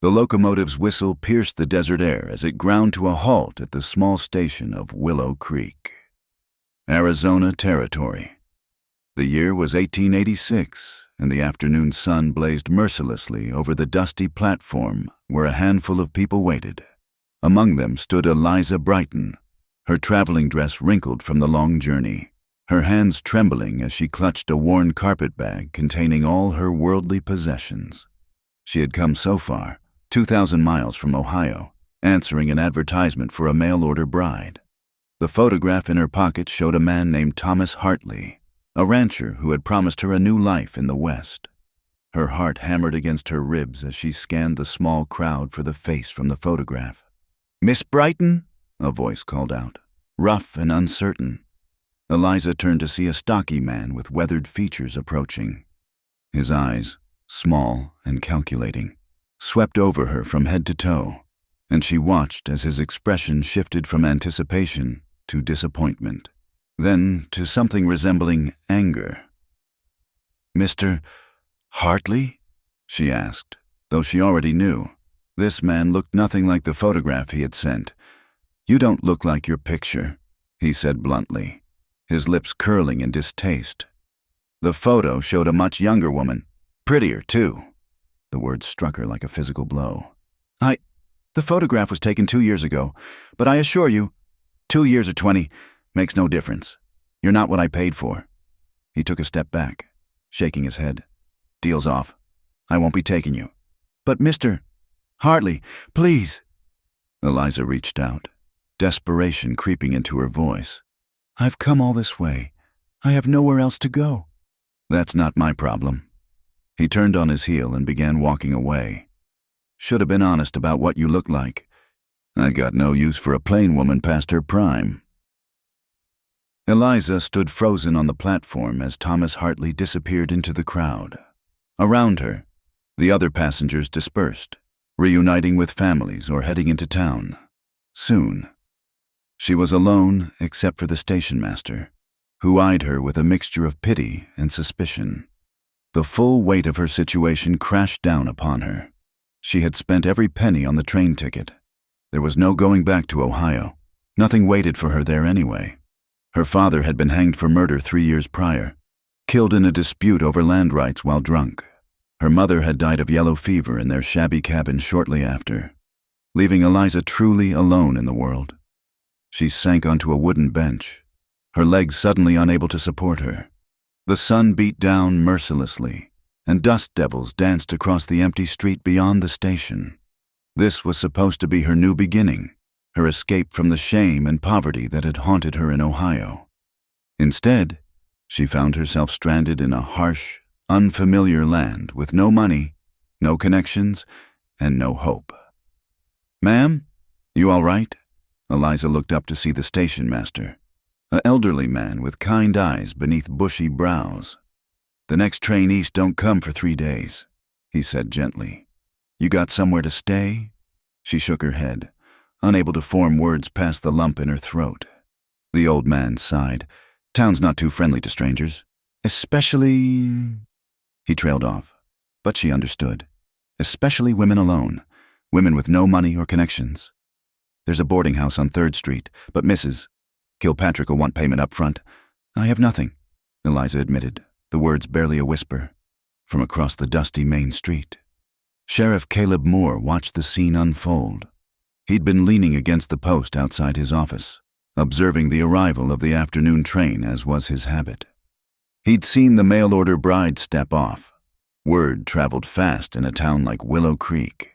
The locomotive's whistle pierced the desert air as it ground to a halt at the small station of Willow Creek, Arizona Territory. The year was 1886, and the afternoon sun blazed mercilessly over the dusty platform where a handful of people waited. Among them stood Eliza Brighton, her traveling dress wrinkled from the long journey, her hands trembling as she clutched a worn carpet bag containing all her worldly possessions. She had come so far, 2,000 miles from Ohio, answering an advertisement for a mail-order bride. The photograph in her pocket showed a man named Thomas Hartley, a rancher who had promised her a new life in the West. Her heart hammered against her ribs as she scanned the small crowd for the face from the photograph. "Miss Brighton?" a voice called out, rough and uncertain. Eliza turned to see a stocky man with weathered features approaching. His eyes, small and calculating, swept over her from head to toe, and she watched as his expression shifted from anticipation to disappointment, then to something resembling anger. "Mr. Hartley?" she asked, though she already knew. This man looked nothing like the photograph he had sent. "You don't look like your picture," he said bluntly, his lips curling in distaste. The photo showed a much younger woman, prettier too. The words struck her like a physical blow. The photograph was taken 2 years ago, but I assure you, 2 years or 20 makes no difference. You're not what I paid for." He took a step back, shaking his head. "Deal's off. I won't be taking you." "But Mr. Hartley, please." Eliza reached out, desperation creeping into her voice. "I've come all this way. I have nowhere else to go." "That's not my problem." He turned on his heel and began walking away. "Should have been honest about what you look like. I got no use for a plain woman past her prime." Eliza stood frozen on the platform as Thomas Hartley disappeared into the crowd. Around her, the other passengers dispersed, reuniting with families or heading into town. Soon, she was alone except for the station master, who eyed her with a mixture of pity and suspicion. The full weight of her situation crashed down upon her. She had spent every penny on the train ticket. There was no going back to Ohio. Nothing waited for her there anyway. Her father had been hanged for murder 3 years prior, killed in a dispute over land rights while drunk. Her mother had died of yellow fever in their shabby cabin shortly after, leaving Eliza truly alone in the world. She sank onto a wooden bench, her legs suddenly unable to support her. The sun beat down mercilessly, and dust devils danced across the empty street beyond the station. This was supposed to be her new beginning, her escape from the shame and poverty that had haunted her in Ohio. Instead, she found herself stranded in a harsh, unfamiliar land with no money, no connections, and no hope. "Ma'am, you all right?" Eliza looked up to see the station master, an elderly man with kind eyes beneath bushy brows. "The next train east don't come for 3 days," he said gently. "You got somewhere to stay?" She shook her head, unable to form words past the lump in her throat. The old man sighed. "Town's not too friendly to strangers. Especially—" He trailed off, but she understood. "Especially women alone, women with no money or connections. There's a boarding house on 3rd Street, but Mrs. Kilpatrick will want payment up front." "I have nothing," Eliza admitted, the words barely a whisper, from across the dusty main street. Sheriff Caleb Moore watched the scene unfold. He'd been leaning against the post outside his office, observing the arrival of the afternoon train as was his habit. He'd seen the mail-order bride step off. Word traveled fast in a town like Willow Creek,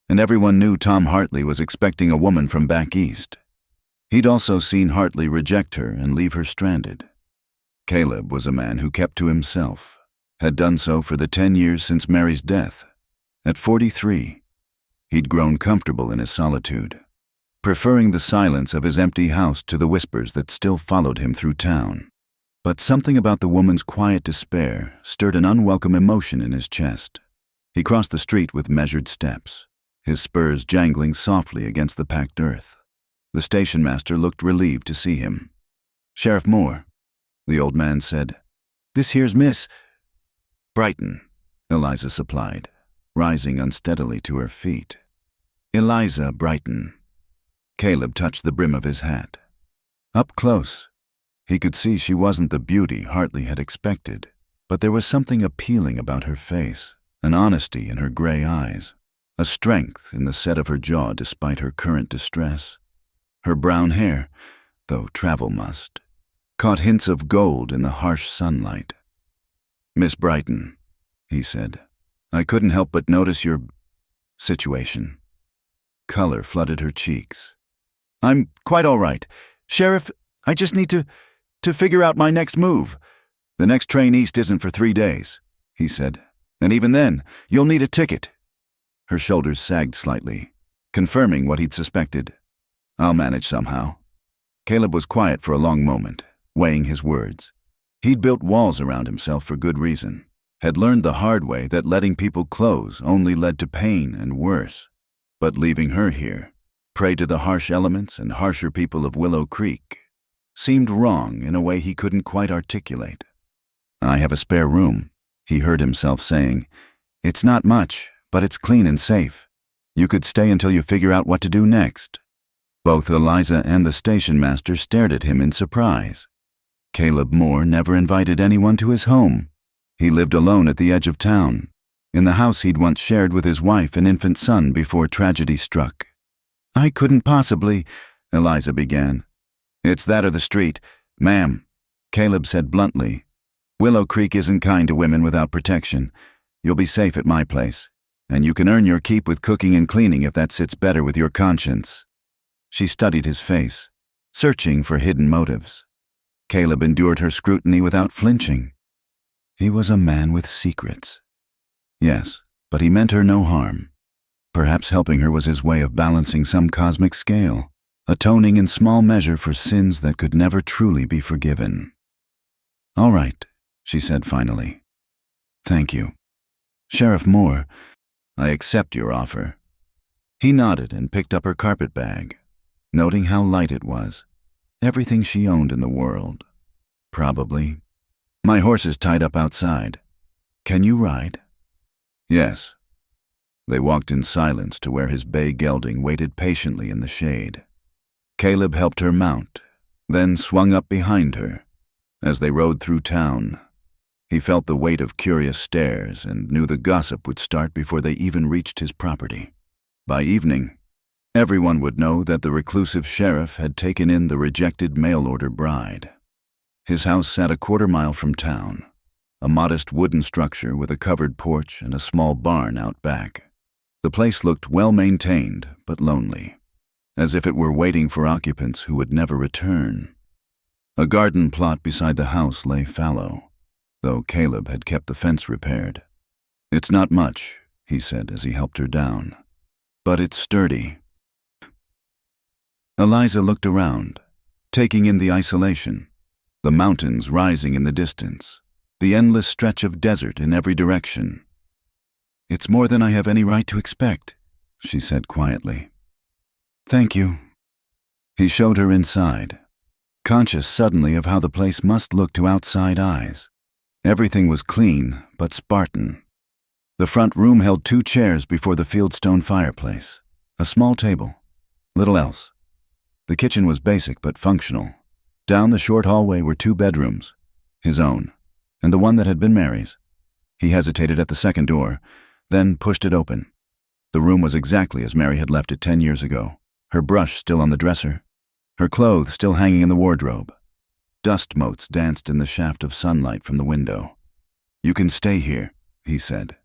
and everyone knew Tom Hartley was expecting a woman from back east. He'd also seen Hartley reject her and leave her stranded. Caleb was a man who kept to himself, had done so for the 10 years since Mary's death. At 43, he'd grown comfortable in his solitude, preferring the silence of his empty house to the whispers that still followed him through town. But something about the woman's quiet despair stirred an unwelcome emotion in his chest. He crossed the street with measured steps, his spurs jangling softly against the packed earth. The station master looked relieved to see him. "Sheriff Moore," the old man said. "This here's Miss Brighton," Eliza supplied, rising unsteadily to her feet. Eliza Brighton. Caleb touched the brim of his hat. Up close, he could see she wasn't the beauty Hartley had expected, but there was something appealing about her face, an honesty in her gray eyes, a strength in the set of her jaw despite her current distress. Her brown hair, though travel must, caught hints of gold in the harsh sunlight. "Miss Brighton," he said, "I couldn't help but notice your situation." Color flooded her cheeks. "I'm quite all right. Sheriff, I just need to figure out my next move. The next train east isn't for 3 days," he said, "and even then, you'll need a ticket." Her shoulders sagged slightly, confirming what he'd suspected. "I'll manage somehow." Caleb was quiet for a long moment, weighing his words. He'd built walls around himself for good reason, had learned the hard way that letting people close only led to pain and worse. But leaving her here, prey to the harsh elements and harsher people of Willow Creek, seemed wrong in a way he couldn't quite articulate. "I have a spare room," he heard himself saying. "It's not much, but it's clean and safe. You could stay until you figure out what to do next." Both Eliza and the station master stared at him in surprise. Caleb Moore never invited anyone to his home. He lived alone at the edge of town, in the house he'd once shared with his wife and infant son before tragedy struck. "I couldn't possibly," Eliza began. "It's that or the street, ma'am," Caleb said bluntly. "Willow Creek isn't kind to women without protection. You'll be safe at my place, and you can earn your keep with cooking and cleaning if that sits better with your conscience." She studied his face, searching for hidden motives. Caleb endured her scrutiny without flinching. He was a man with secrets. Yes, but he meant her no harm. Perhaps helping her was his way of balancing some cosmic scale, atoning in small measure for sins that could never truly be forgiven. "All right," she said finally. "Thank you. Sheriff Moore, I accept your offer." He nodded and picked up her carpet bag, noting how light it was. Everything she owned in the world. Probably. "My horse is tied up outside. Can you ride?" "Yes." They walked in silence to where his bay gelding waited patiently in the shade. Caleb helped her mount, then swung up behind her. As they rode through town, he felt the weight of curious stares and knew the gossip would start before they even reached his property. By evening, everyone would know that the reclusive sheriff had taken in the rejected mail-order bride. His house sat a quarter-mile from town, a modest wooden structure with a covered porch and a small barn out back. The place looked well-maintained but lonely, as if it were waiting for occupants who would never return. A garden plot beside the house lay fallow, though Caleb had kept the fence repaired. "It's not much," he said as he helped her down, "but it's sturdy." Eliza looked around, taking in the isolation, the mountains rising in the distance, the endless stretch of desert in every direction. "It's more than I have any right to expect," she said quietly. "Thank you." He showed her inside, conscious suddenly of how the place must look to outside eyes. Everything was clean but Spartan. The front room held 2 chairs before the fieldstone fireplace, a small table, little else. The kitchen was basic but functional. Down the short hallway were 2 bedrooms, his own, and the one that had been Mary's. He hesitated at the second door, then pushed it open. The room was exactly as Mary had left it 10 years ago, her brush still on the dresser, her clothes still hanging in the wardrobe. Dust motes danced in the shaft of sunlight from the window. "You can stay here," he said,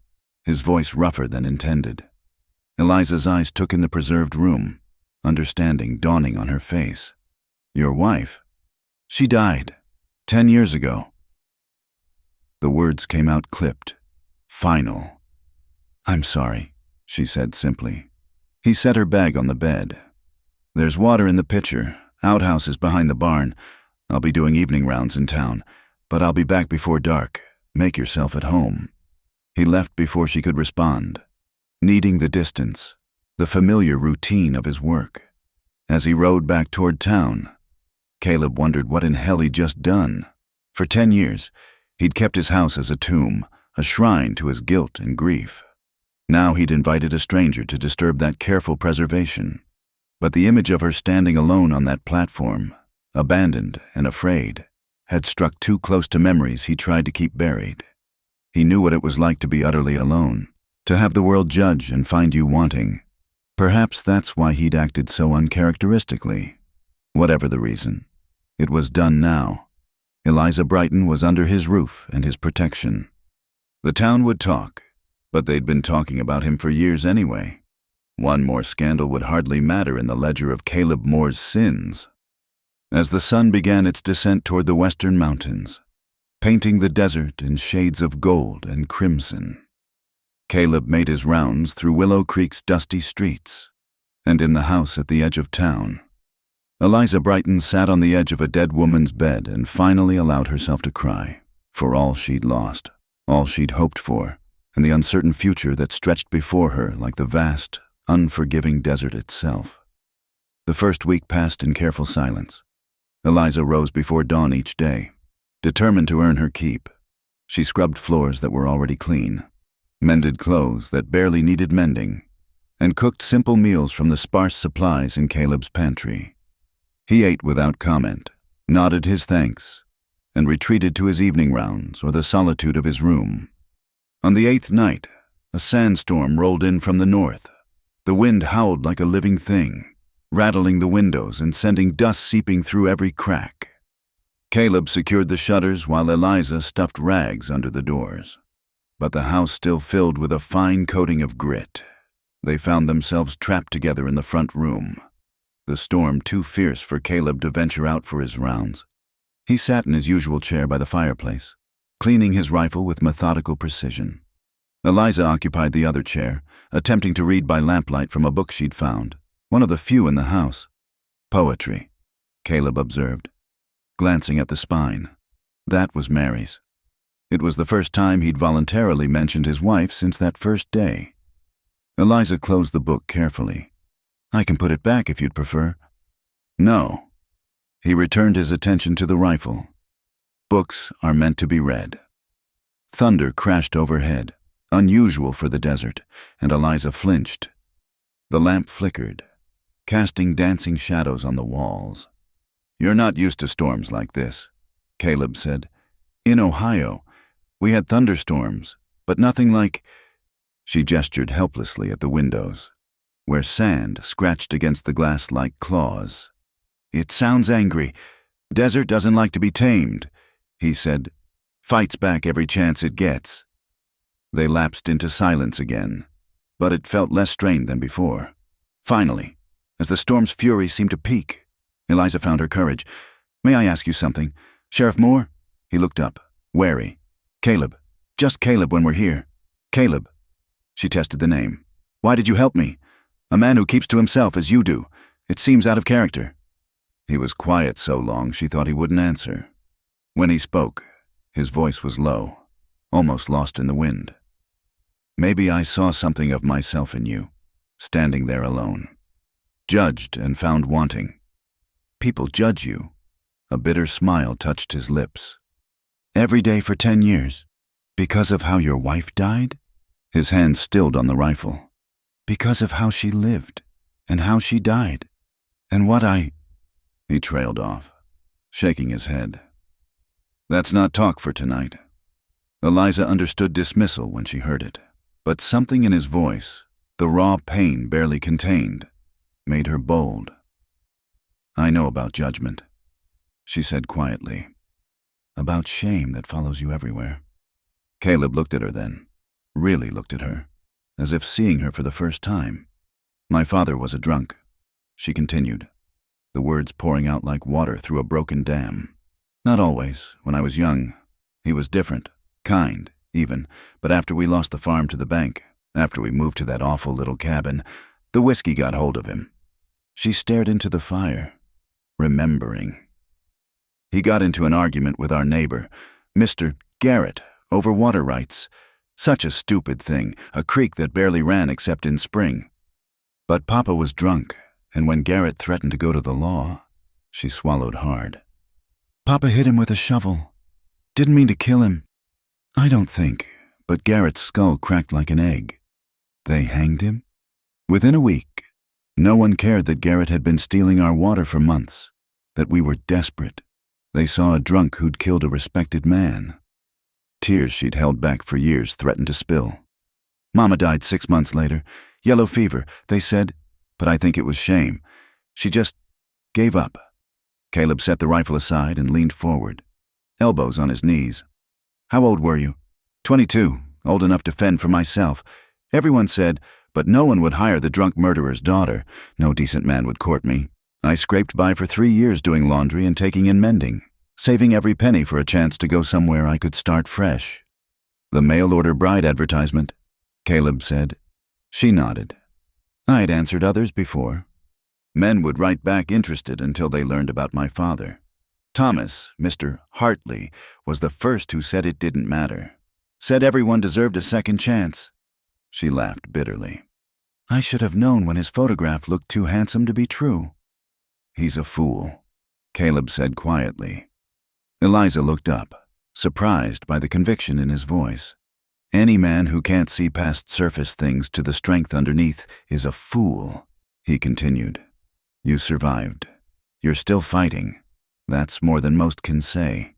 his voice rougher than intended. Eliza's eyes took in the preserved room, understanding dawning on her face. "Your wife? She died 10 years ago." The words came out clipped, final. "I'm sorry," she said simply. He set her bag on the bed. "There's water in the pitcher. Outhouse is behind the barn. I'll be doing evening rounds in town, but I'll be back before dark. Make yourself at home." He left before she could respond, needing the distance, the familiar routine of his work. As he rode back toward town, Caleb wondered what in hell he'd just done. For 10 years, he'd kept his house as a tomb, a shrine to his guilt and grief. Now he'd invited a stranger to disturb that careful preservation. But the image of her standing alone on that platform, abandoned and afraid, had struck too close to memories he tried to keep buried. He knew what it was like to be utterly alone, to have the world judge and find you wanting. Perhaps that's why he'd acted so uncharacteristically. Whatever the reason, it was done now. Eliza Brighton was under his roof and his protection. The town would talk, but they'd been talking about him for years anyway. One more scandal would hardly matter in the ledger of Caleb Moore's sins. As the sun began its descent toward the western mountains, painting the desert in shades of gold and crimson, Caleb made his rounds through Willow Creek's dusty streets, and in the house at the edge of town, Eliza Brighton sat on the edge of a dead woman's bed and finally allowed herself to cry for all she'd lost, all she'd hoped for, and the uncertain future that stretched before her like the vast, unforgiving desert itself. The first week passed in careful silence. Eliza rose before dawn each day, determined to earn her keep. She scrubbed floors that were already clean, mended clothes that barely needed mending, and cooked simple meals from the sparse supplies in Caleb's pantry. He ate without comment, nodded his thanks, and retreated to his evening rounds or the solitude of his room. On the 8th night, a sandstorm rolled in from the north. The wind howled like a living thing, rattling the windows and sending dust seeping through every crack. Caleb secured the shutters while Eliza stuffed rags under the doors. But the house still filled with a fine coating of grit. They found themselves trapped together in the front room, the storm too fierce for Caleb to venture out for his rounds. He sat in his usual chair by the fireplace, cleaning his rifle with methodical precision. Eliza occupied the other chair, attempting to read by lamplight from a book she'd found, one of the few in the house. Poetry, Caleb observed, glancing at the spine. That was Mary's. It was the first time he'd voluntarily mentioned his wife since that first day. Eliza closed the book carefully. "I can put it back if you'd prefer." "No." He returned his attention to the rifle. Books are meant to be read. Thunder crashed overhead, unusual for the desert, and Eliza flinched. The lamp flickered, casting dancing shadows on the walls. "You're not used to storms like this," Caleb said. "In Ohio, we had thunderstorms, but nothing like—" She gestured helplessly at the windows, where sand scratched against the glass like claws. "It sounds angry. Desert doesn't like to be tamed," he said. "Fights back every chance it gets." They lapsed into silence again, but it felt less strained than before. Finally, as the storm's fury seemed to peak, Eliza found her courage. "May I ask you something? Sheriff Moore?" He looked up, wary. "Caleb. Just Caleb when we're here. Caleb." She tested the name. "Why did you help me? A man who keeps to himself as you do. It seems out of character." He was quiet so long she thought he wouldn't answer. When he spoke, his voice was low, almost lost in the wind. "Maybe I saw something of myself in you, standing there alone. Judged and found wanting. People judge you." A bitter smile touched his lips. "Every day for 10 years? Because of how your wife died?" His hand stilled on the rifle. "Because of how she lived, and how she died, and what I—" He trailed off, shaking his head. "That's not talk for tonight." Eliza understood dismissal when she heard it, but something in his voice, the raw pain barely contained, made her bold. "I know about judgment," she said quietly. "About shame that follows you everywhere." Caleb looked at her then, really looked at her, as if seeing her for the first time. "My father was a drunk," she continued, the words pouring out like water through a broken dam. "Not always. When I was young, he was different, kind, even, but after we lost the farm to the bank, after we moved to that awful little cabin, the whiskey got hold of him." She stared into the fire, remembering. "He got into an argument with our neighbor, Mr. Garrett, over water rights. Such a stupid thing, a creek that barely ran except in spring. But Papa was drunk, and when Garrett threatened to go to the law," she swallowed hard. "Papa hit him with a shovel. Didn't mean to kill him. I don't think, but Garrett's skull cracked like an egg. They hanged him? Within a week, no one cared that Garrett had been stealing our water for months, that we were desperate. They saw a drunk who'd killed a respected man. Tears she'd held back for years threatened to spill. Mama died 6 months later. Yellow fever, they said, but I think it was shame. She just gave up. Caleb set the rifle aside and leaned forward, elbows on his knees. How old were you? 22, old enough to fend for myself. Everyone said, but no one would hire the drunk murderer's daughter. No decent man would court me. I scraped by for 3 years doing laundry and taking in mending, saving every penny for a chance to go somewhere I could start fresh. The mail-order bride advertisement, Caleb said. She nodded. I'd answered others before. Men would write back interested until they learned about my father. Thomas, Mr. Hartley, was the first who said it didn't matter. Said everyone deserved a second chance. She laughed bitterly. I should have known when his photograph looked too handsome to be true. He's a fool, Caleb said quietly. Eliza looked up, surprised by the conviction in his voice. Any man who can't see past surface things to the strength underneath is a fool, he continued. You survived. You're still fighting. That's more than most can say.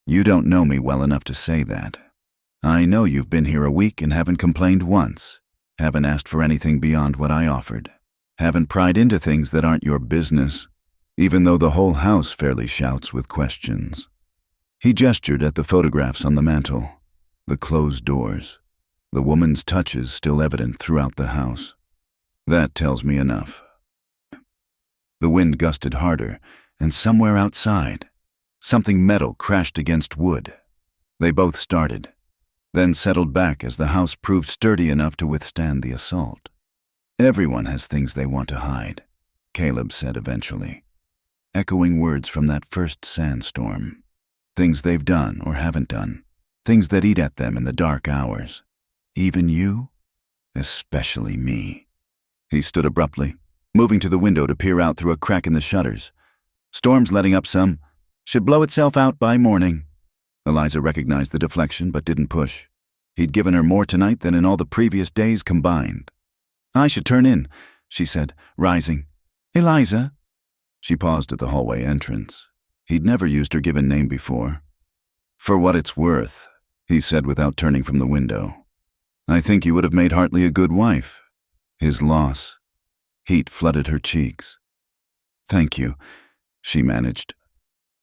You don't know me well enough to say that. I know you've been here a week and haven't complained once. Haven't asked for anything beyond what I offered. Haven't pried into things that aren't your business, even though the whole house fairly shouts with questions. He gestured at the photographs on the mantel. The closed doors, the woman's touches still evident throughout the house. That tells me enough. The wind gusted harder, and somewhere outside, something metal crashed against wood. They both started, then settled back as the house proved sturdy enough to withstand the assault. Everyone has things they want to hide, Caleb said eventually, echoing words from that first sandstorm. Things they've done or haven't done. Things that eat at them in the dark hours. Even you? Especially me. He stood abruptly, moving to the window to peer out through a crack in the shutters. Storm's letting up some. Should blow itself out by morning. Eliza recognized the deflection but didn't push. He'd given her more tonight than in all the previous days combined. I should turn in, she said, rising. Eliza? She paused at the hallway entrance. He'd never used her given name before. For what it's worth, he said without turning from the window. I think you would have made Hartley a good wife. His loss. Heat flooded her cheeks. Thank you, she managed.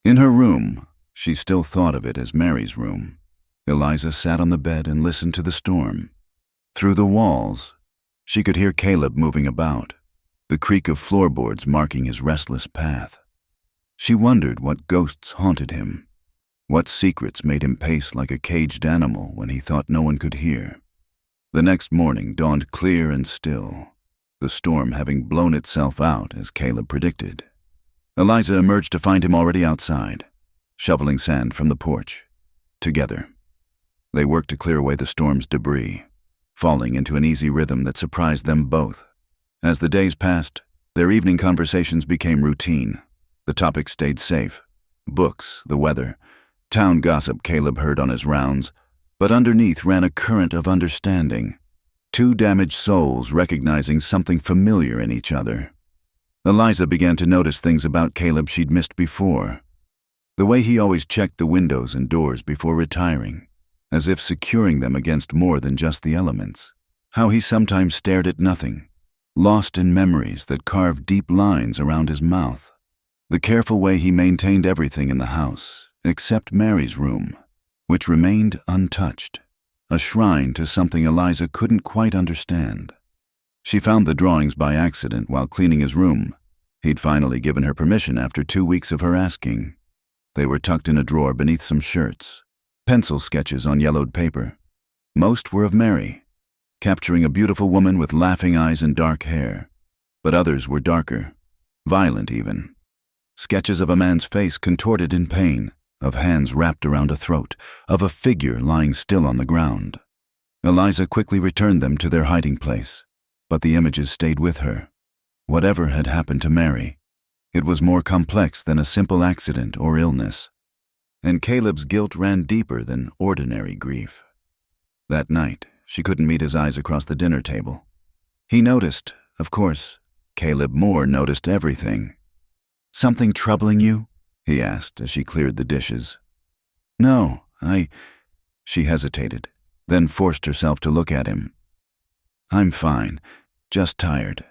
In her room, she still thought of it as Mary's room. Eliza sat on the bed and listened to the storm. Through the walls, she could hear Caleb moving about, the creak of floorboards marking his restless path. She wondered what ghosts haunted him. What secrets made him pace like a caged animal when he thought no one could hear? The next morning dawned clear and still, the storm having blown itself out as Caleb predicted. Eliza emerged to find him already outside, shoveling sand from the porch. Together, they worked to clear away the storm's debris, falling into an easy rhythm that surprised them both. As the days passed, their evening conversations became routine. The topic stayed safe. Books, the weather, town gossip Caleb heard on his rounds, but underneath ran a current of understanding. Two damaged souls recognizing something familiar in each other. Eliza began to notice things about Caleb she'd missed before. The way he always checked the windows and doors before retiring, as if securing them against more than just the elements. How he sometimes stared at nothing, lost in memories that carved deep lines around his mouth. The careful way he maintained everything in the house, except Mary's room, which remained untouched, a shrine to something Eliza couldn't quite understand. She found the drawings by accident while cleaning his room. He'd finally given her permission after 2 weeks of her asking. They were tucked in a drawer beneath some shirts, pencil sketches on yellowed paper. Most were of Mary, capturing a beautiful woman with laughing eyes and dark hair, but others were darker, violent even. Sketches of a man's face contorted in pain, of hands wrapped around a throat, of a figure lying still on the ground. Eliza quickly returned them to their hiding place, but the images stayed with her. Whatever had happened to Mary, it was more complex than a simple accident or illness. And Caleb's guilt ran deeper than ordinary grief. That night, she couldn't meet his eyes across the dinner table. He noticed, of course. Caleb Moore noticed everything. "Something troubling you?" he asked as she cleared the dishes. "No, She hesitated, then forced herself to look at him. "I'm fine, just tired."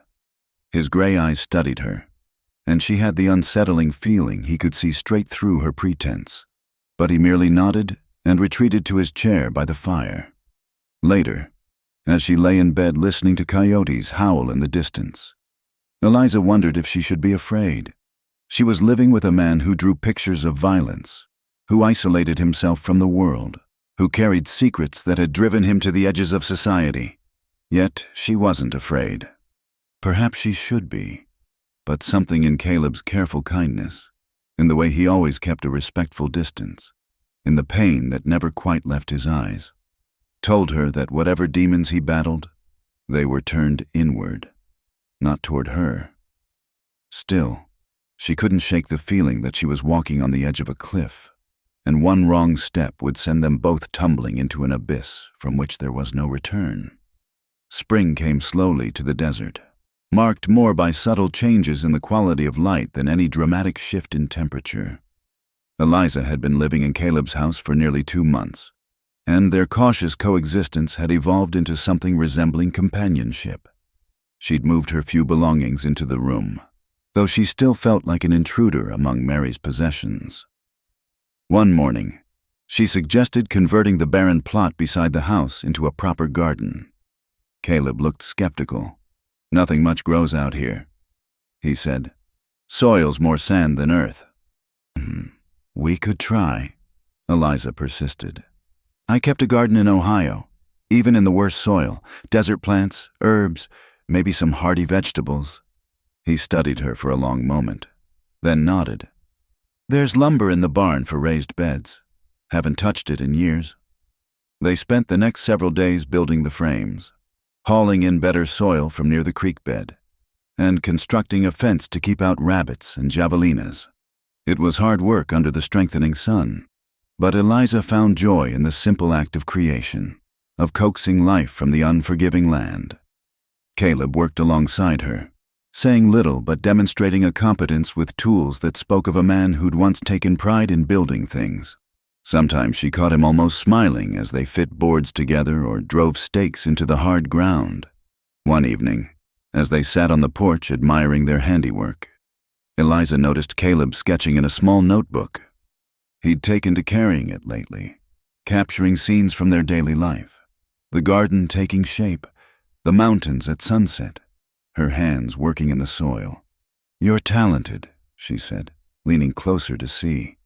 His gray eyes studied her, and she had the unsettling feeling he could see straight through her pretense. But he merely nodded and retreated to his chair by the fire. Later, as she lay in bed listening to coyotes howl in the distance, Eliza wondered if she should be afraid. She was living with a man who drew pictures of violence, who isolated himself from the world, who carried secrets that had driven him to the edges of society. Yet she wasn't afraid. Perhaps she should be, but something in Caleb's careful kindness, in the way he always kept a respectful distance, in the pain that never quite left his eyes, told her that whatever demons he battled, they were turned inward, not toward her. Still, she couldn't shake the feeling that she was walking on the edge of a cliff, and one wrong step would send them both tumbling into an abyss from which there was no return. Spring came slowly to the desert, marked more by subtle changes in the quality of light than any dramatic shift in temperature. Eliza had been living in Caleb's house for nearly 2 months, and their cautious coexistence had evolved into something resembling companionship. She'd moved her few belongings into the room, though she still felt like an intruder among Mary's possessions. One morning, she suggested converting the barren plot beside the house into a proper garden. Caleb looked skeptical. "Nothing much grows out here," he said. "Soil's more sand than earth." "We could try," Eliza persisted. "I kept a garden in Ohio, even in the worst soil, desert plants, herbs, maybe some hardy vegetables." He studied her for a long moment, then nodded. "There's lumber in the barn for raised beds. Haven't touched it in years." They spent the next several days building the frames, hauling in better soil from near the creek bed, and constructing a fence to keep out rabbits and javelinas. It was hard work under the strengthening sun, but Eliza found joy in the simple act of creation, of coaxing life from the unforgiving land. Caleb worked alongside her, saying little but demonstrating a competence with tools that spoke of a man who'd once taken pride in building things. Sometimes she caught him almost smiling as they fit boards together or drove stakes into the hard ground. One evening, as they sat on the porch admiring their handiwork, Eliza noticed Caleb sketching in a small notebook. He'd taken to carrying it lately, capturing scenes from their daily life, the garden taking shape, the mountains at sunset, her hands working in the soil. "You're talented," she said, leaning closer to see.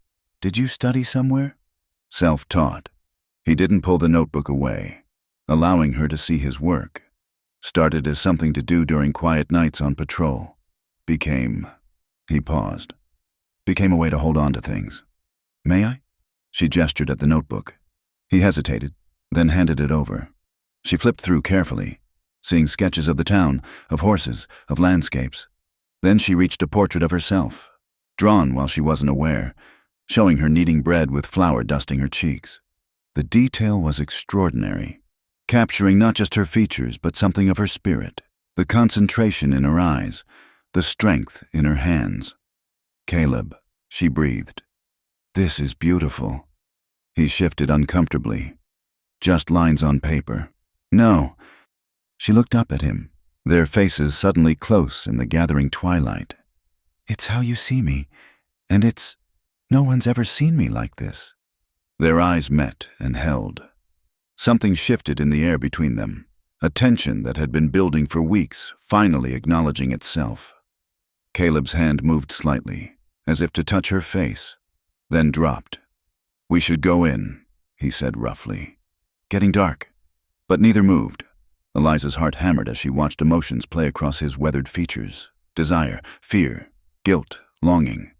"Did you study somewhere?" "Self-taught." He didn't pull the notebook away, allowing her to see his work. Started as something to do during quiet nights on patrol. He paused. Became a way to hold on to things. "May I?" She gestured at the notebook. He hesitated, then handed it over. She flipped through carefully, seeing sketches of the town, of horses, of landscapes. Then she reached a portrait of herself, drawn while she wasn't aware, showing her kneading bread with flour dusting her cheeks. The detail was extraordinary, capturing not just her features but something of her spirit, the concentration in her eyes, the strength in her hands. "Caleb," she breathed. "This is beautiful." He shifted uncomfortably. "Just lines on paper." "No." She looked up at him, their faces suddenly close in the gathering twilight. "It's how you see me, and no one's ever seen me like this." Their eyes met and held. Something shifted in the air between them, a tension that had been building for weeks, finally acknowledging itself. Caleb's hand moved slightly, as if to touch her face, then dropped. "We should go in," he said roughly. "Getting dark." But neither moved. Eliza's heart hammered as she watched emotions play across his weathered features. Desire, fear, guilt, longing.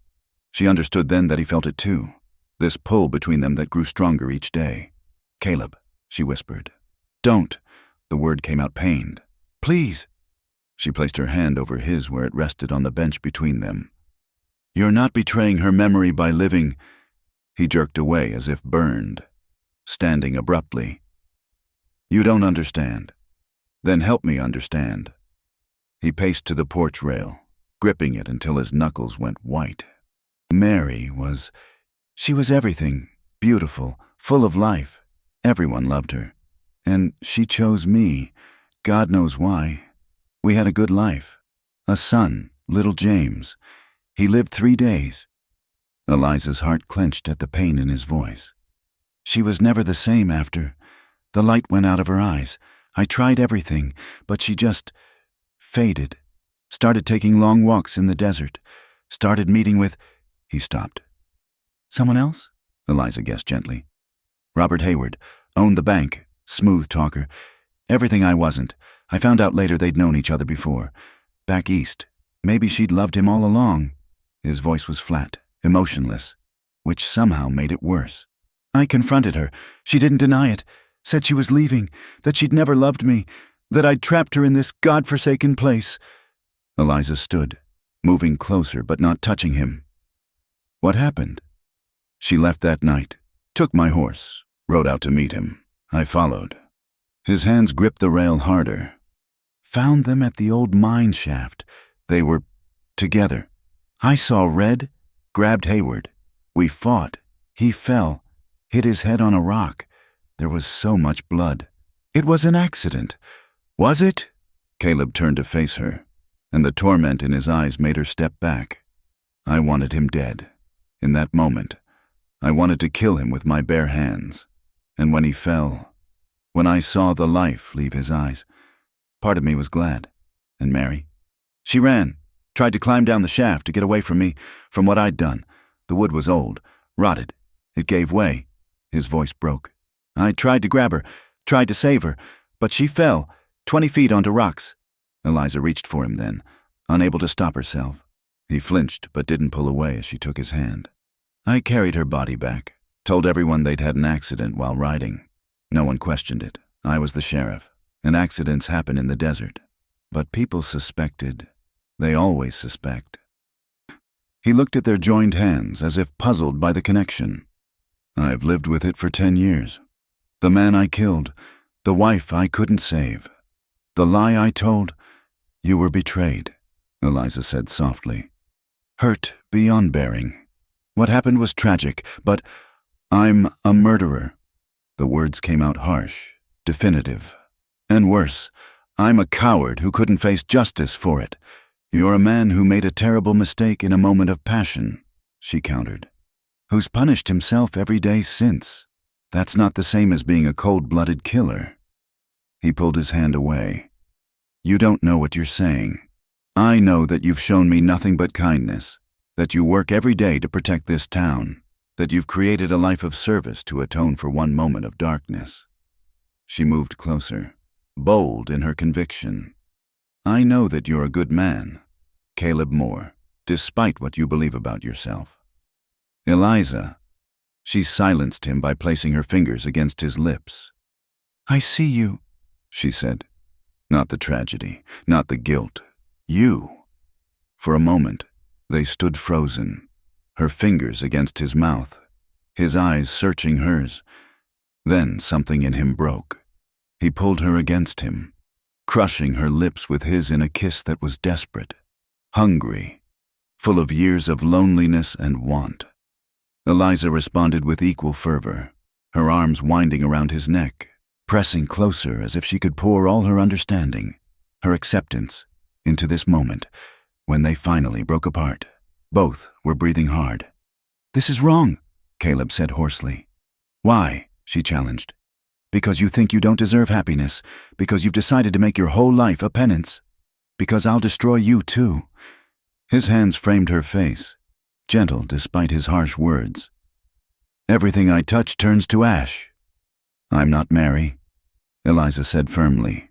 She understood then that he felt it too, this pull between them that grew stronger each day. "Caleb," she whispered. "Don't." The word came out pained. "Please." She placed her hand over his where it rested on the bench between them. "You're not betraying her memory by living." He jerked away as if burned, standing abruptly. "You don't understand. Then help me understand." He paced to the porch rail, gripping it until his knuckles went white. She was everything, beautiful, full of life. Everyone loved her. And she chose me. God knows why. We had a good life. A son, little James. He lived 3 days. Eliza's heart clenched at the pain in his voice. She was never the same after. The light went out of her eyes. I tried everything, but she just faded. Started taking long walks in the desert. Started meeting with... He stopped. Someone else? Eliza guessed gently. Robert Hayward. Owned the bank. Smooth talker. Everything I wasn't. I found out later they'd known each other before. Back east. Maybe she'd loved him all along. His voice was flat, emotionless, which somehow made it worse. I confronted her. She didn't deny it. Said she was leaving, that she'd never loved me, that I'd trapped her in this godforsaken place. Eliza stood, moving closer but not touching him. What happened? She left that night, took my horse, rode out to meet him. I followed. His hands gripped the rail harder. Found them at the old mine shaft. They were together. I saw red, grabbed Hayward. We fought. He fell, hit his head on a rock. There was so much blood. It was an accident. Was it? Caleb turned to face her, and the torment in his eyes made her step back. I wanted him dead. In that moment, I wanted to kill him with my bare hands. And when he fell, when I saw the life leave his eyes, part of me was glad. And Mary? She ran, tried to climb down the shaft to get away from me, from what I'd done. The wood was old, rotted. It gave way. His voice broke. I tried to grab her, tried to save her, but she fell, 20 feet onto rocks. Eliza reached for him then, unable to stop herself. He flinched but didn't pull away as she took his hand. I carried her body back, told everyone they'd had an accident while riding. No one questioned it. I was the sheriff, and accidents happen in the desert. But people suspected. They always suspect. He looked at their joined hands as if puzzled by the connection. I've lived with it for 10 years. The man I killed, the wife I couldn't save. The lie I told, you were betrayed, Eliza said softly. Hurt beyond bearing. What happened was tragic, but I'm a murderer. The words came out harsh, definitive. And worse, I'm a coward who couldn't face justice for it. You're a man who made a terrible mistake in a moment of passion, she countered. Who's punished himself every day since. That's not the same as being a cold-blooded killer. He pulled his hand away. You don't know what you're saying. I know that you've shown me nothing but kindness, that you work every day to protect this town, that you've created a life of service to atone for one moment of darkness. She moved closer, bold in her conviction. I know that you're a good man, Caleb Moore, despite what you believe about yourself. Eliza. She silenced him by placing her fingers against his lips. I see you, she said. Not the tragedy, not the guilt. You. For a moment, they stood frozen, her fingers against his mouth, his eyes searching hers. Then something in him broke. He pulled her against him, crushing her lips with his in a kiss that was desperate, hungry, full of years of loneliness and want. Eliza responded with equal fervor, her arms winding around his neck, pressing closer as if she could pour all her understanding, her acceptance, into this moment, when they finally broke apart. Both were breathing hard. This is wrong, Caleb said hoarsely. Why? She challenged. Because you think you don't deserve happiness, because you've decided to make your whole life a penance, because I'll destroy you too. His hands framed her face, gentle despite his harsh words. Everything I touch turns to ash. I'm not Mary, Eliza said firmly.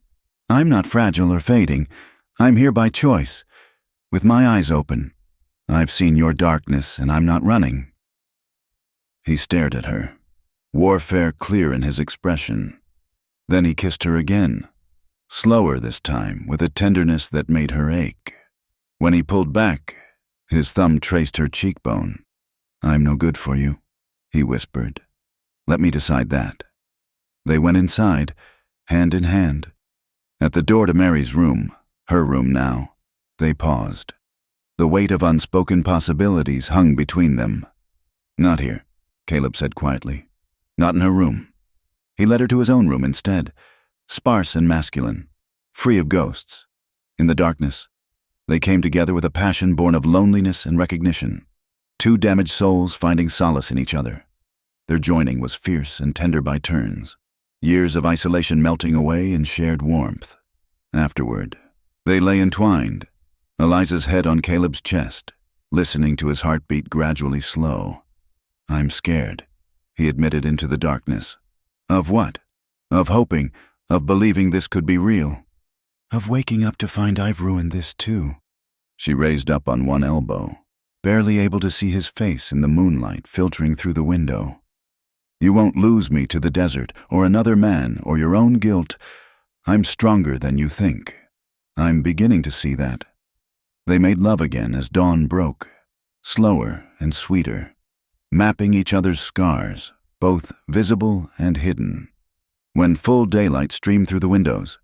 I'm not fragile or fading. I'm here by choice, with my eyes open. I've seen your darkness and I'm not running. He stared at her, warfare clear in his expression. Then he kissed her again, slower this time, with a tenderness that made her ache. When he pulled back, his thumb traced her cheekbone. I'm no good for you, he whispered. Let me decide that. They went inside, hand in hand. At the door to Mary's room, Her room now. They paused. The weight of unspoken possibilities hung between them. "Not here," Caleb said quietly. "Not in her room." He led her to his own room instead, sparse and masculine, free of ghosts. In the darkness, they came together with a passion born of loneliness and recognition, two damaged souls finding solace in each other. Their joining was fierce and tender by turns, years of isolation melting away in shared warmth. Afterward, they lay entwined, Eliza's head on Caleb's chest, listening to his heartbeat gradually slow. "I'm scared," he admitted into the darkness. "Of what? Of hoping, of believing this could be real. Of waking up to find I've ruined this too." She raised up on one elbow, barely able to see his face in the moonlight filtering through the window. "You won't lose me to the desert, or another man, or your own guilt. I'm stronger than you think. I'm beginning to see that." They made love again as dawn broke, slower and sweeter, mapping each other's scars, both visible and hidden. When full daylight streamed through the windows,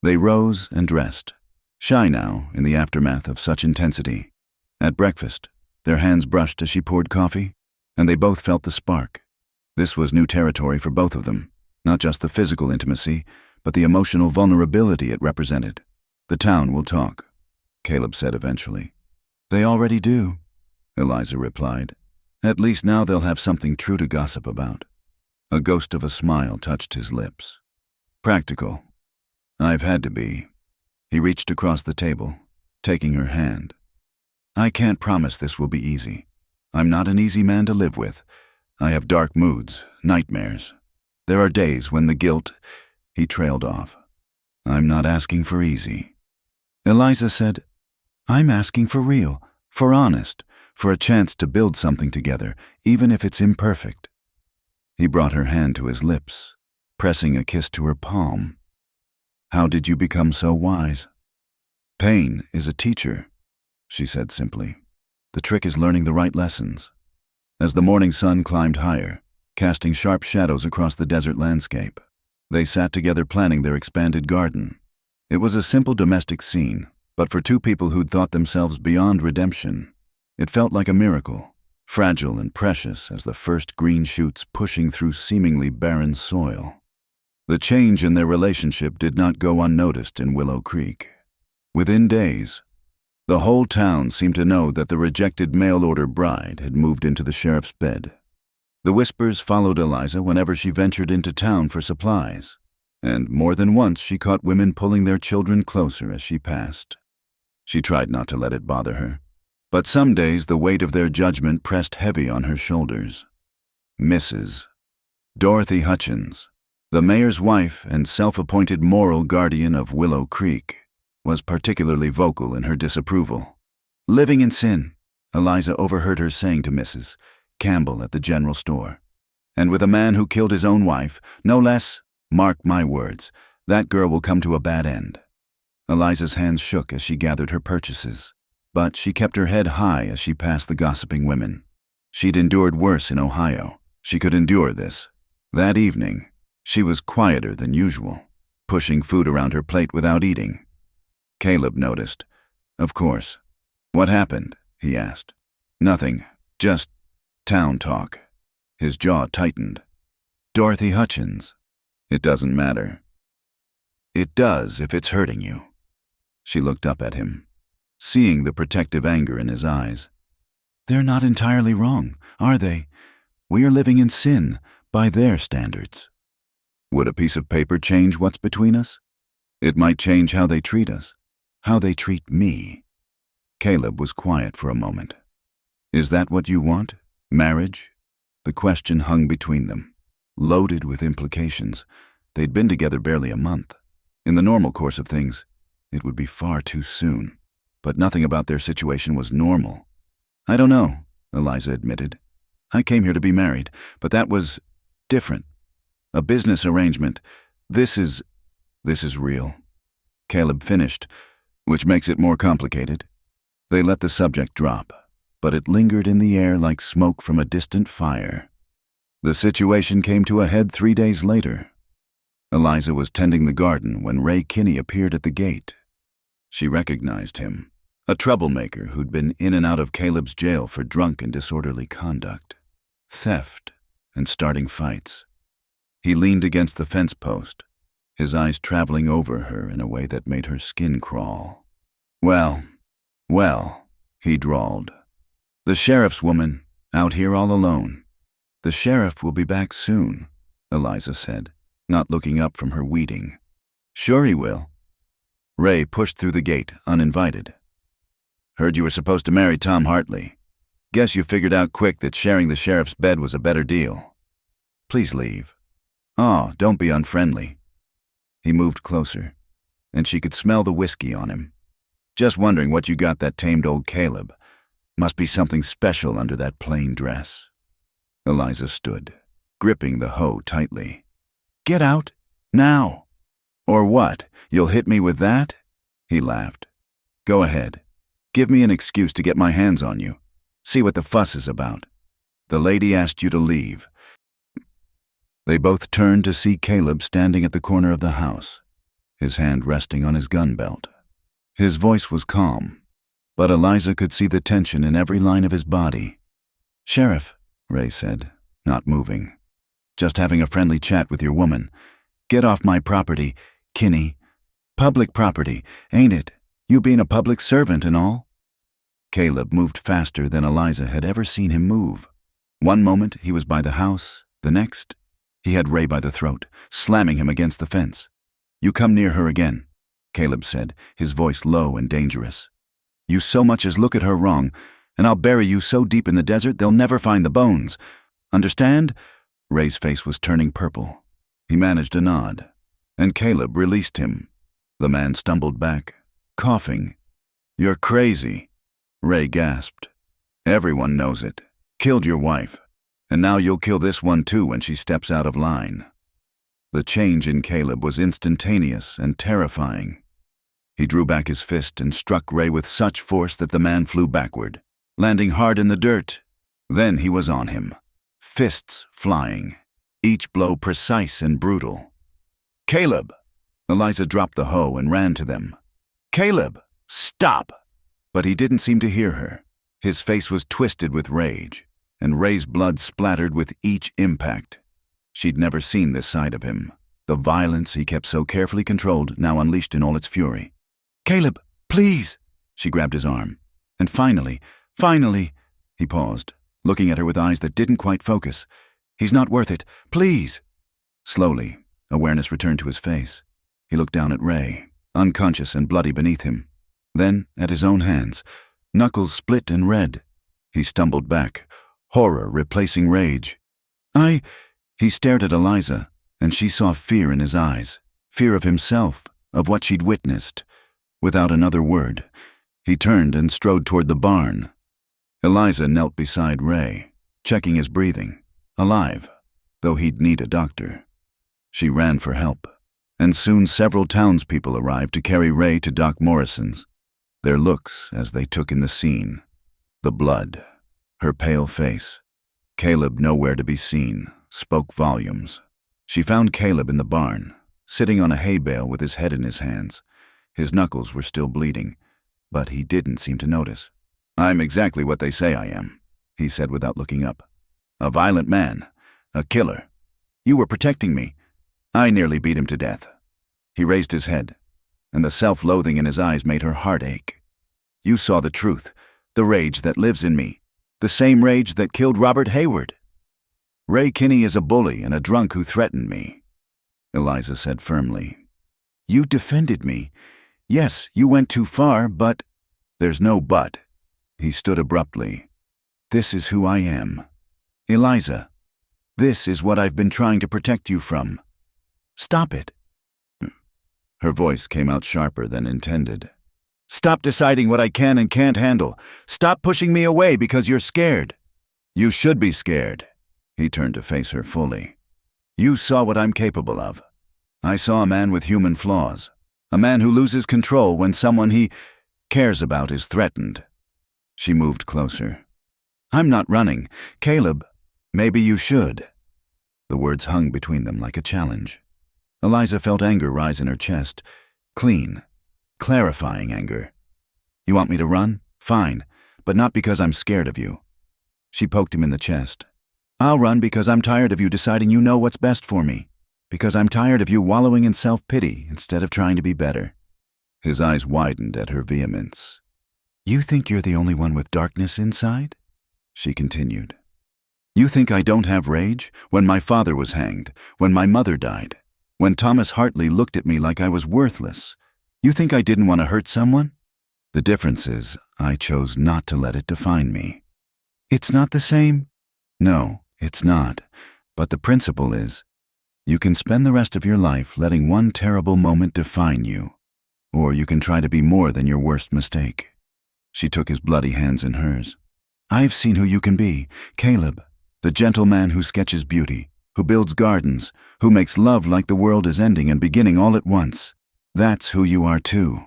they rose and dressed, shy now in the aftermath of such intensity. At breakfast, their hands brushed as she poured coffee, and they both felt the spark. This was new territory for both of them, not just the physical intimacy, but the emotional vulnerability it represented. "The town will talk," Caleb said eventually. "They already do," Eliza replied. "At least now they'll have something true to gossip about." A ghost of a smile touched his lips. "Practical. I've had to be." He reached across the table, taking her hand. "I can't promise this will be easy. I'm not an easy man to live with. I have dark moods, nightmares. There are days when the guilt—" He trailed off. "I'm not asking for easy." Eliza said, "I'm asking for real, for honest, for a chance to build something together, even if it's imperfect." He brought her hand to his lips, pressing a kiss to her palm. "How did you become so wise?" "Pain is a teacher," she said simply. "The trick is learning the right lessons." As the morning sun climbed higher, casting sharp shadows across the desert landscape, they sat together planning their expanded garden. It was a simple domestic scene, but for two people who'd thought themselves beyond redemption, it felt like a miracle, fragile and precious as the first green shoots pushing through seemingly barren soil. The change in their relationship did not go unnoticed in Willow Creek. Within days, the whole town seemed to know that the rejected mail-order bride had moved into the sheriff's bed. The whispers followed Eliza whenever she ventured into town for supplies, and more than once she caught women pulling their children closer as she passed. She tried not to let it bother her, but some days the weight of their judgment pressed heavy on her shoulders. Mrs. Dorothy Hutchins, the mayor's wife and self-appointed moral guardian of Willow Creek, was particularly vocal in her disapproval. "Living in sin," Eliza overheard her saying to Mrs. Campbell at the general store. "And with a man who killed his own wife, no less, mark my words, that girl will come to a bad end." Eliza's hands shook as she gathered her purchases, but she kept her head high as she passed the gossiping women. She'd endured worse in Ohio. She could endure this. That evening, she was quieter than usual, pushing food around her plate without eating. Caleb noticed. "Of course." "What happened?" he asked. "Nothing. Just town talk." His jaw tightened. "Dorothy Hutchins." "It doesn't matter." "It does if it's hurting you." She looked up at him, seeing the protective anger in his eyes. "They're not entirely wrong, are they? We are living in sin, by their standards." "Would a piece of paper change what's between us?" "It might change how they treat us, how they treat me." Caleb was quiet for a moment. "Is that what you want? Marriage?" The question hung between them, loaded with implications. They'd been together barely a month. In the normal course of things, it would be far too soon. But nothing about their situation was normal. "I don't know," Eliza admitted. "I came here to be married, but that was different. A business arrangement. This is real." Caleb finished, "Which makes it more complicated." They let the subject drop, but it lingered in the air like smoke from a distant fire. The situation came to a head 3 days later. Eliza was tending the garden when Ray Kinney appeared at the gate. She recognized him, a troublemaker who'd been in and out of Caleb's jail for drunk and disorderly conduct, theft, and starting fights. He leaned against the fence post, his eyes traveling over her in a way that made her skin crawl. Well, he drawled. The sheriff's woman, out here all alone. The sheriff will be back soon, Eliza said, not looking up from her weeding. Sure he will. Ray pushed through the gate, uninvited. Heard you were supposed to marry Tom Hartley. Guess you figured out quick that sharing the sheriff's bed was a better deal. Please leave. Oh, don't be unfriendly. He moved closer, and she could smell the whiskey on him. Just wondering what you got that tamed old Caleb. Must be something special under that plain dress. Eliza stood, gripping the hoe tightly. Get out, now. Or what, you'll hit me with that? He laughed. Go ahead. Give me an excuse to get my hands on you. See what the fuss is about. The lady asked you to leave. They both turned to see Caleb standing at the corner of the house, his hand resting on his gun belt. His voice was calm, but Eliza could see the tension in every line of his body. Sheriff, Ray said, not moving. Just having a friendly chat with your woman. Get off my property, Kinney. Public property, ain't it? You being a public servant and all? Caleb moved faster than Eliza had ever seen him move. One moment he was by the house, the next he had Ray by the throat, slamming him against the fence. You come near her again, Caleb said, his voice low and dangerous. You so much as look at her wrong, and I'll bury you so deep in the desert they'll never find the bones. Understand? Ray's face was turning purple. He managed a nod, and Caleb released him. The man stumbled back, coughing. You're crazy, Ray gasped. Everyone knows it. Killed your wife. And now you'll kill this one too when she steps out of line. The change in Caleb was instantaneous and terrifying. He drew back his fist and struck Ray with such force that the man flew backward, landing hard in the dirt. Then he was on him, fists flying, each blow precise and brutal. Caleb! Eliza dropped the hoe and ran to them. Caleb! Stop! But he didn't seem to hear her. His face was twisted with rage, and Ray's blood splattered with each impact. She'd never seen this side of him, the violence he kept so carefully controlled now unleashed in all its fury. Caleb, please! She grabbed his arm. And finally, he paused, looking at her with eyes that didn't quite focus. He's not worth it. Please! Slowly, awareness returned to his face. He looked down at Ray, unconscious and bloody beneath him. Then at his own hands, knuckles split and red. He stumbled back, horror replacing rage. He stared at Eliza, and she saw fear in his eyes, fear of himself, of what she'd witnessed. Without another word, he turned and strode toward the barn. Eliza knelt beside Ray, checking his breathing, alive, though he'd need a doctor. She ran for help, and soon several townspeople arrived to carry Ray to Doc Morrison's. Their looks as they took in the scene, the blood, her pale face, Caleb nowhere to be seen, spoke volumes. She found Caleb in the barn, sitting on a hay bale with his head in his hands. His knuckles were still bleeding, but he didn't seem to notice. I'm exactly what they say I am, he said without looking up. A violent man, a killer. You were protecting me. I nearly beat him to death. He raised his head, and the self-loathing in his eyes made her heart ache. You saw the truth, the rage that lives in me, the same rage that killed Robert Hayward. Ray Kinney is a bully and a drunk who threatened me, Eliza said firmly. You defended me. Yes, you went too far, but... There's no but. He stood abruptly. This is who I am. Eliza, this is what I've been trying to protect you from. Stop it. Her voice came out sharper than intended. Stop deciding what I can and can't handle. Stop pushing me away because you're scared. You should be scared. He turned to face her fully. You saw what I'm capable of. I saw a man with human flaws. A man who loses control when someone he cares about is threatened. She moved closer. I'm not running. Caleb, maybe you should. The words hung between them like a challenge. Eliza felt anger rise in her chest. Clean clarifying anger. You want me to run? Fine, but not because I'm scared of you. She poked him in the chest. I'll run because I'm tired of you deciding you know what's best for me. Because I'm tired of you wallowing in self-pity instead of trying to be better. His eyes widened at her vehemence. You think you're the only one with darkness inside? She continued. You think I don't have rage? When my father was hanged, when my mother died, when Thomas Hartley looked at me like I was worthless, you think I didn't want to hurt someone? The difference is, I chose not to let it define me. It's not the same? No, it's not. But the principle is, you can spend the rest of your life letting one terrible moment define you, or you can try to be more than your worst mistake. She took his bloody hands in hers. I've seen who you can be, Caleb, the gentleman who sketches beauty, who builds gardens, who makes love like the world is ending and beginning all at once. That's who you are too.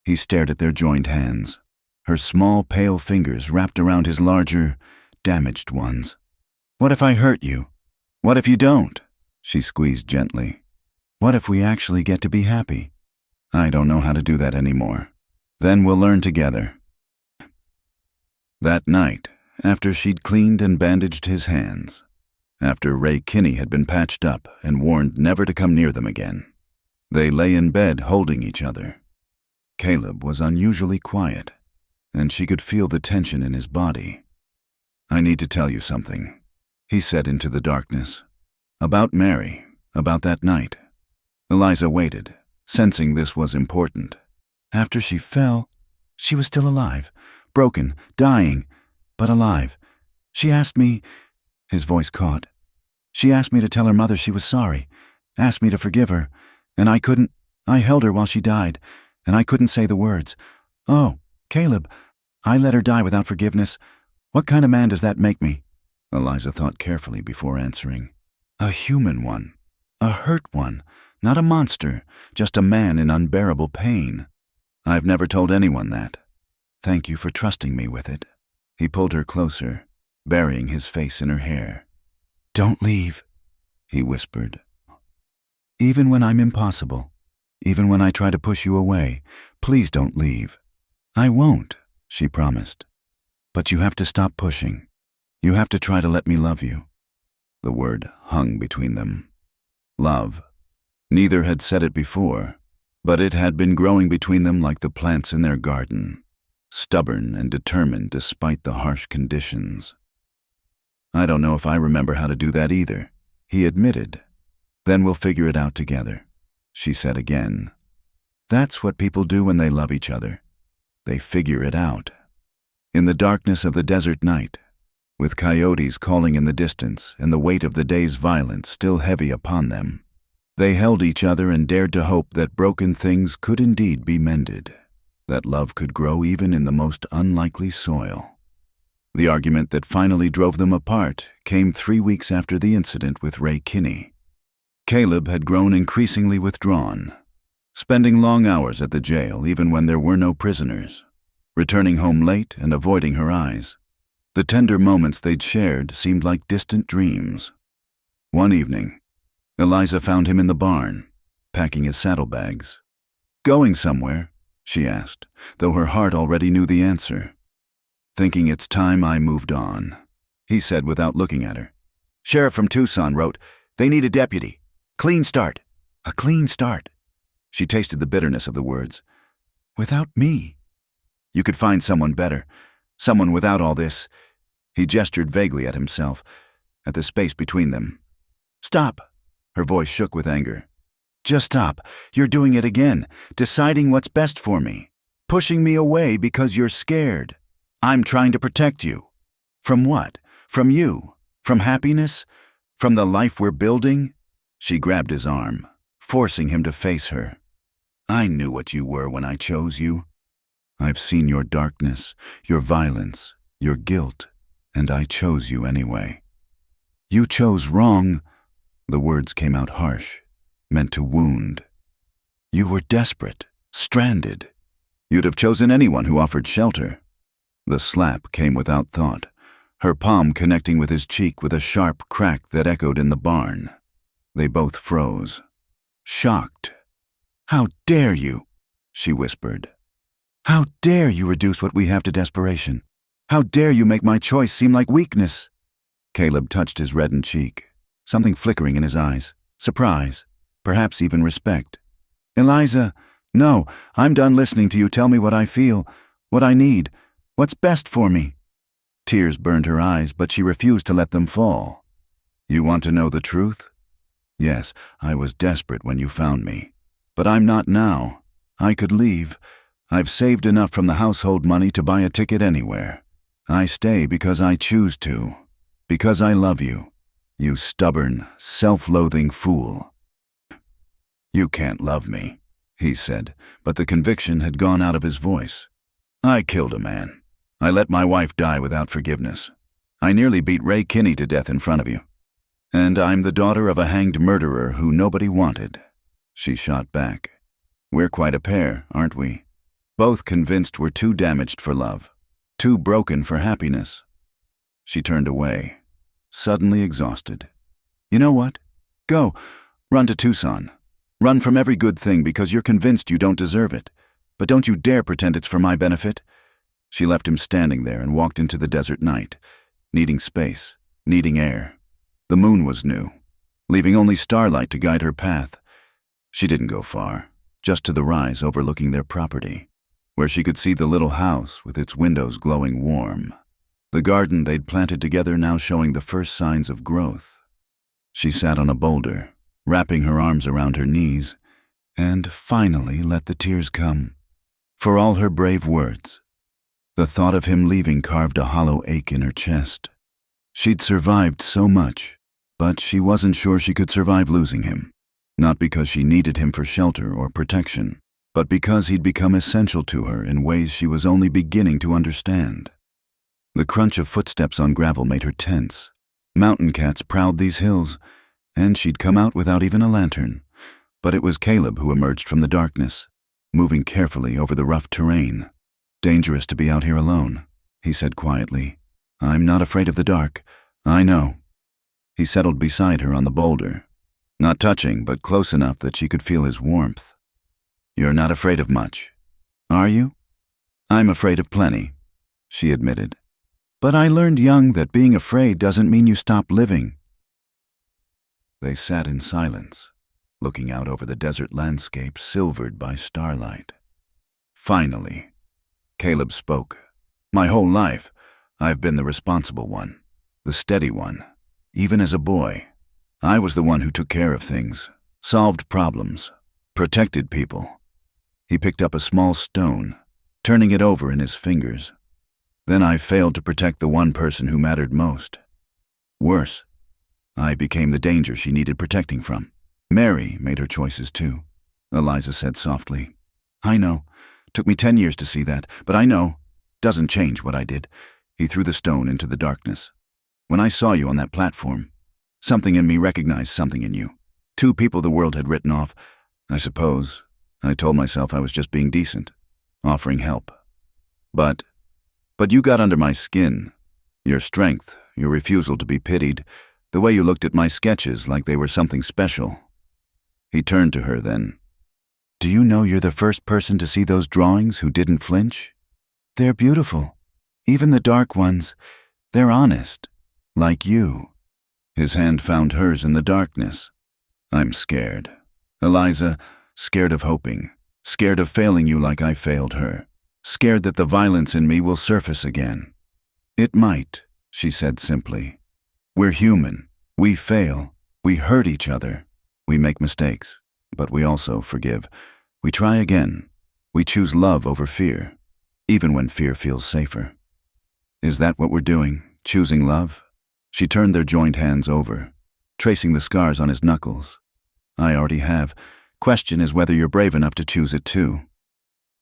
He stared at their joined hands, her small, pale fingers wrapped around his larger, damaged ones. What if I hurt you? What if you don't? She squeezed gently. What if we actually get to be happy? I don't know how to do that anymore. Then we'll learn together. That night, after she'd cleaned and bandaged his hands, after Ray Kinney had been patched up and warned never to come near them again, they lay in bed holding each other. Caleb was unusually quiet, and she could feel the tension in his body. I need to tell you something, he said into the darkness. About Mary, about that night. Eliza waited, sensing this was important. After she fell, she was still alive, broken, dying, but alive. She asked me, his voice caught. She asked me to tell her mother she was sorry, asked me to forgive her, and I couldn't. I held her while she died, and I couldn't say the words. Oh, Caleb, I let her die without forgiveness. What kind of man does that make me? Eliza thought carefully before answering. A human one, a hurt one, not a monster, just a man in unbearable pain. I've never told anyone that. Thank you for trusting me with it. He pulled her closer, burying his face in her hair. Don't leave, he whispered. Even when I'm impossible, even when I try to push you away, please don't leave. I won't, she promised. But you have to stop pushing. You have to try to let me love you. The word hung between them. Love. Neither had said it before, but it had been growing between them like the plants in their garden, stubborn and determined despite the harsh conditions. I don't know if I remember how to do that either, he admitted. Then we'll figure it out together, she said again. That's what people do when they love each other. They figure it out. In the darkness of the desert night, with coyotes calling in the distance and the weight of the day's violence still heavy upon them, they held each other and dared to hope that broken things could indeed be mended, that love could grow even in the most unlikely soil. The argument that finally drove them apart came 3 weeks after the incident with Ray Kinney. Caleb had grown increasingly withdrawn, spending long hours at the jail even when there were no prisoners, returning home late and avoiding her eyes. The tender moments they'd shared seemed like distant dreams. One evening, Eliza found him in the barn, packing his saddlebags. Going somewhere? She asked, though her heart already knew the answer. Thinking it's time I moved on, he said without looking at her. Sheriff from Tucson wrote, they need a deputy. Clean start. A clean start. She tasted the bitterness of the words. Without me. You could find someone better. Someone without all this. He gestured vaguely at himself, at the space between them. Stop. Her voice shook with anger. Just stop. You're doing it again, deciding what's best for me, pushing me away because you're scared. I'm trying to protect you. From what? From you? From happiness? From the life we're building? She grabbed his arm, forcing him to face her. I knew what you were when I chose you. I've seen your darkness, your violence, your guilt, and I chose you anyway. You chose wrong. The words came out harsh, meant to wound. You were desperate, stranded. You'd have chosen anyone who offered shelter. The slap came without thought, her palm connecting with his cheek with a sharp crack that echoed in the barn. They both froze, shocked. How dare you? she whispered. "How dare you reduce what we have to desperation? How dare you make my choice seem like weakness?" Caleb touched his reddened cheek, something flickering in his eyes. Surprise, perhaps even respect. "Eliza, no, I'm done listening to you tell me what I feel, what I need, what's best for me." Tears burned her eyes, but she refused to let them fall. "You want to know the truth? Yes, I was desperate when you found me. But I'm not now. I could leave. I've saved enough from the household money to buy a ticket anywhere. I stay because I choose to. Because I love you. You stubborn, self-loathing fool." "You can't love me," he said, but the conviction had gone out of his voice. "I killed a man. I let my wife die without forgiveness. I nearly beat Ray Kinney to death in front of you. And I'm the daughter of a hanged murderer who nobody wanted." She shot back. "We're quite a pair, aren't we? Both convinced we're too damaged for love, too broken for happiness." She turned away, suddenly exhausted. "You know what? Go. Run to Tucson. Run from every good thing because you're convinced you don't deserve it. But don't you dare pretend it's for my benefit." She left him standing there and walked into the desert night, needing space, needing air. The moon was new, leaving only starlight to guide her path. She didn't go far, just to the rise overlooking their property, where she could see the little house with its windows glowing warm. The garden they'd planted together now showing the first signs of growth. She sat on a boulder, wrapping her arms around her knees, and finally let the tears come. For all her brave words, the thought of him leaving carved a hollow ache in her chest. She'd survived so much, but she wasn't sure she could survive losing him. Not because she needed him for shelter or protection, but because he'd become essential to her in ways she was only beginning to understand. The crunch of footsteps on gravel made her tense. Mountain cats prowled these hills, and she'd come out without even a lantern. But it was Caleb who emerged from the darkness, moving carefully over the rough terrain. "Dangerous to be out here alone," he said quietly. "I'm not afraid of the dark. I know." He settled beside her on the boulder, not touching but close enough that she could feel his warmth. "You're not afraid of much, are you?" "I'm afraid of plenty," she admitted. "But I learned young that being afraid doesn't mean you stop living." They sat in silence, looking out over the desert landscape silvered by starlight. Finally, Caleb spoke. "My whole life, I've been the responsible one, the steady one. Even as a boy, I was the one who took care of things, solved problems, protected people." He picked up a small stone, turning it over in his fingers. "Then I failed to protect the one person who mattered most. Worse, I became the danger she needed protecting from." "Mary made her choices too," Eliza said softly. "I know. Took me 10 years to see that, but I know. Doesn't change what I did." He threw the stone into the darkness. "When I saw you on that platform, something in me recognized something in you. 2 people the world had written off. I suppose I told myself I was just being decent, offering help. But you got under my skin. Your strength, your refusal to be pitied, the way you looked at my sketches like they were something special." He turned to her then. "Do you know you're the first person to see those drawings who didn't flinch? They're beautiful. Even the dark ones, they're honest. Like you." His hand found hers in the darkness. "I'm scared. Eliza, scared of hoping. Scared of failing you like I failed her. Scared that the violence in me will surface again." "It might," she said simply. "We're human. We fail. We hurt each other. We make mistakes. But we also forgive. We try again. We choose love over fear, even when fear feels safer." "Is that what we're doing? Choosing love?" She turned their joined hands over, tracing the scars on his knuckles. "I already have. Question is whether you're brave enough to choose it too."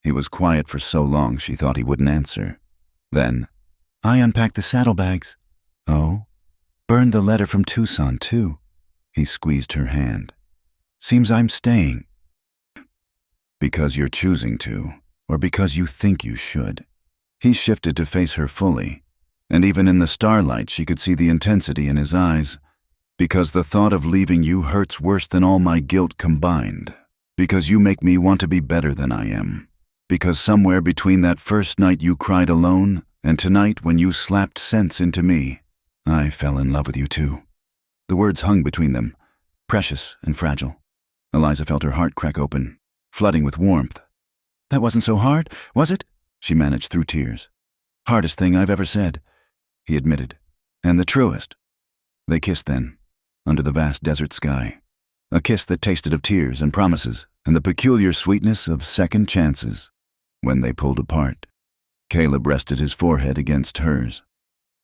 He was quiet for so long she thought he wouldn't answer. Then, "I unpacked the saddlebags." "Oh? Burned the letter from Tucson too." He squeezed her hand. "Seems I'm staying." "Because you're choosing to, or because you think you should?" He shifted to face her fully, and even in the starlight she could see the intensity in his eyes. "Because the thought of leaving you hurts worse than all my guilt combined. Because you make me want to be better than I am. Because somewhere between that first night you cried alone and tonight when you slapped sense into me, I fell in love with you too." The words hung between them, precious and fragile. Eliza felt her heart crack open, flooding with warmth. "That wasn't so hard, was it?" she managed through tears. "Hardest thing I've ever said," he admitted, "and the truest." They kissed then, under the vast desert sky. A kiss that tasted of tears and promises and the peculiar sweetness of second chances. When they pulled apart, Caleb rested his forehead against hers.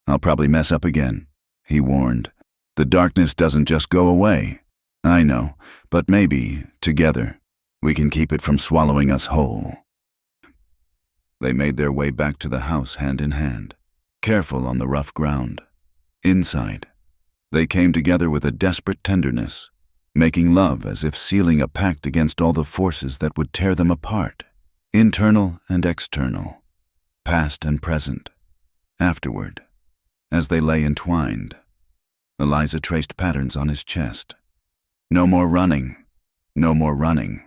"I'll probably mess up again," he warned. "The darkness doesn't just go away. I know, but maybe, together, we can keep it from swallowing us whole." They made their way back to the house hand in hand, careful on the rough ground. Inside, they came together with a desperate tenderness, making love as if sealing a pact against all the forces that would tear them apart, internal and external, past and present. Afterward, as they lay entwined, Eliza traced patterns on his chest. "No more running, no more running,"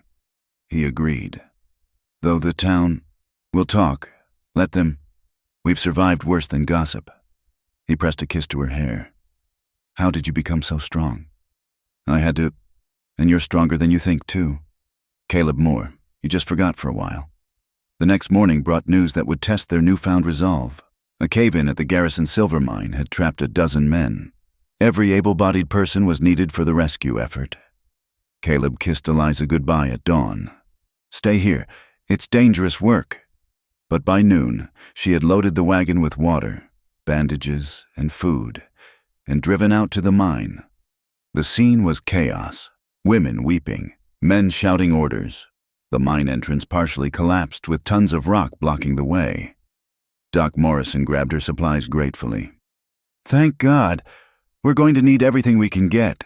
he agreed. "Though the town, we'll talk, let them, we've survived worse than gossip." He pressed a kiss to her hair. "How did you become so strong?" "I had to, and you're stronger than you think, too. Caleb Moore, you just forgot for a while." The next morning brought news that would test their newfound resolve. A cave-in at the Garrison silver mine had trapped a dozen men. Every able-bodied person was needed for the rescue effort. Caleb kissed Eliza goodbye at dawn. "Stay here, it's dangerous work." But by noon, she had loaded the wagon with water, bandages, and food, and driven out to the mine. The scene was chaos. Women weeping, men shouting orders. The mine entrance partially collapsed with tons of rock blocking the way. Doc Morrison grabbed her supplies gratefully. "Thank God. We're going to need everything we can get."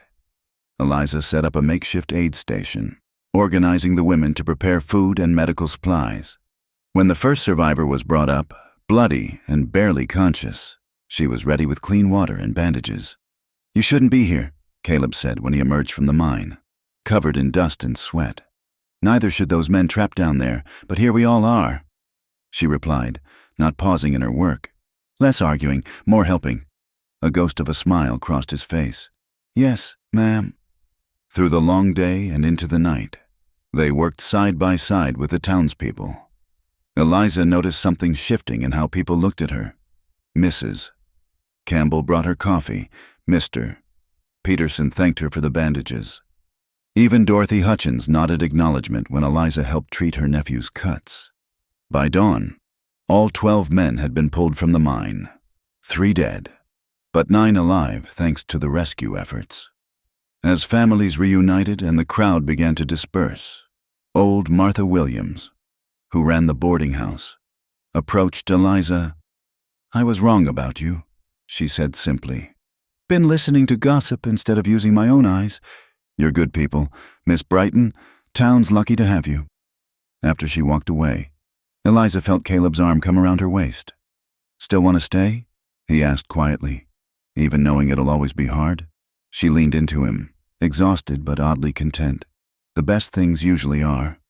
Eliza set up a makeshift aid station, organizing the women to prepare food and medical supplies. When the first survivor was brought up, bloody and barely conscious, she was ready with clean water and bandages. "You shouldn't be here," Caleb said when he emerged from the mine, covered in dust and sweat. "Neither should those men trapped down there, but here we all are," she replied, not pausing in her work. Less arguing, more helping. A ghost of a smile crossed his face. "Yes, ma'am." Through the long day and into the night, they worked side by side with the townspeople. Eliza noticed something shifting in how people looked at her. Mrs. Campbell brought her coffee. Mr. Peterson thanked her for the bandages. Even Dorothy Hutchins nodded acknowledgement when Eliza helped treat her nephew's cuts. By dawn, all 12 men had been pulled from the mine, 3 dead, but 9 alive thanks to the rescue efforts. As families reunited and the crowd began to disperse, old Martha Williams, who ran the boarding house, approached Eliza. "I was wrong about you," she said simply. "Been listening to gossip instead of using my own eyes. You're good people. Miss Brighton, town's lucky to have you." After she walked away, Eliza felt Caleb's arm come around her waist. "Still want to stay?" he asked quietly. Even knowing it'll always be hard, she leaned into him, exhausted but oddly content. The best things usually are.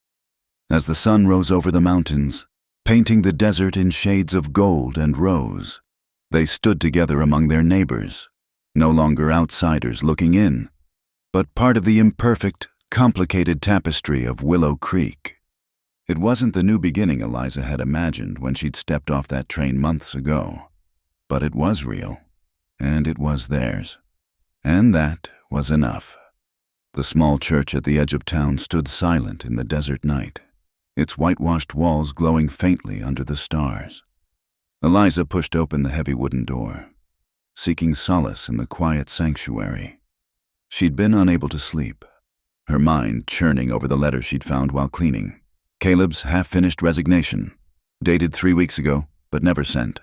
As the sun rose over the mountains, painting the desert in shades of gold and rose, they stood together among their neighbors, no longer outsiders looking in, but part of the imperfect, complicated tapestry of Willow Creek. It wasn't the new beginning Eliza had imagined when she'd stepped off that train months ago, but it was real, and it was theirs. And that was enough. The small church at the edge of town stood silent in the desert night, its whitewashed walls glowing faintly under the stars. Eliza pushed open the heavy wooden door, seeking solace in the quiet sanctuary. She'd been unable to sleep, her mind churning over the letter she'd found while cleaning. Caleb's half-finished resignation, dated 3 weeks ago, but never sent.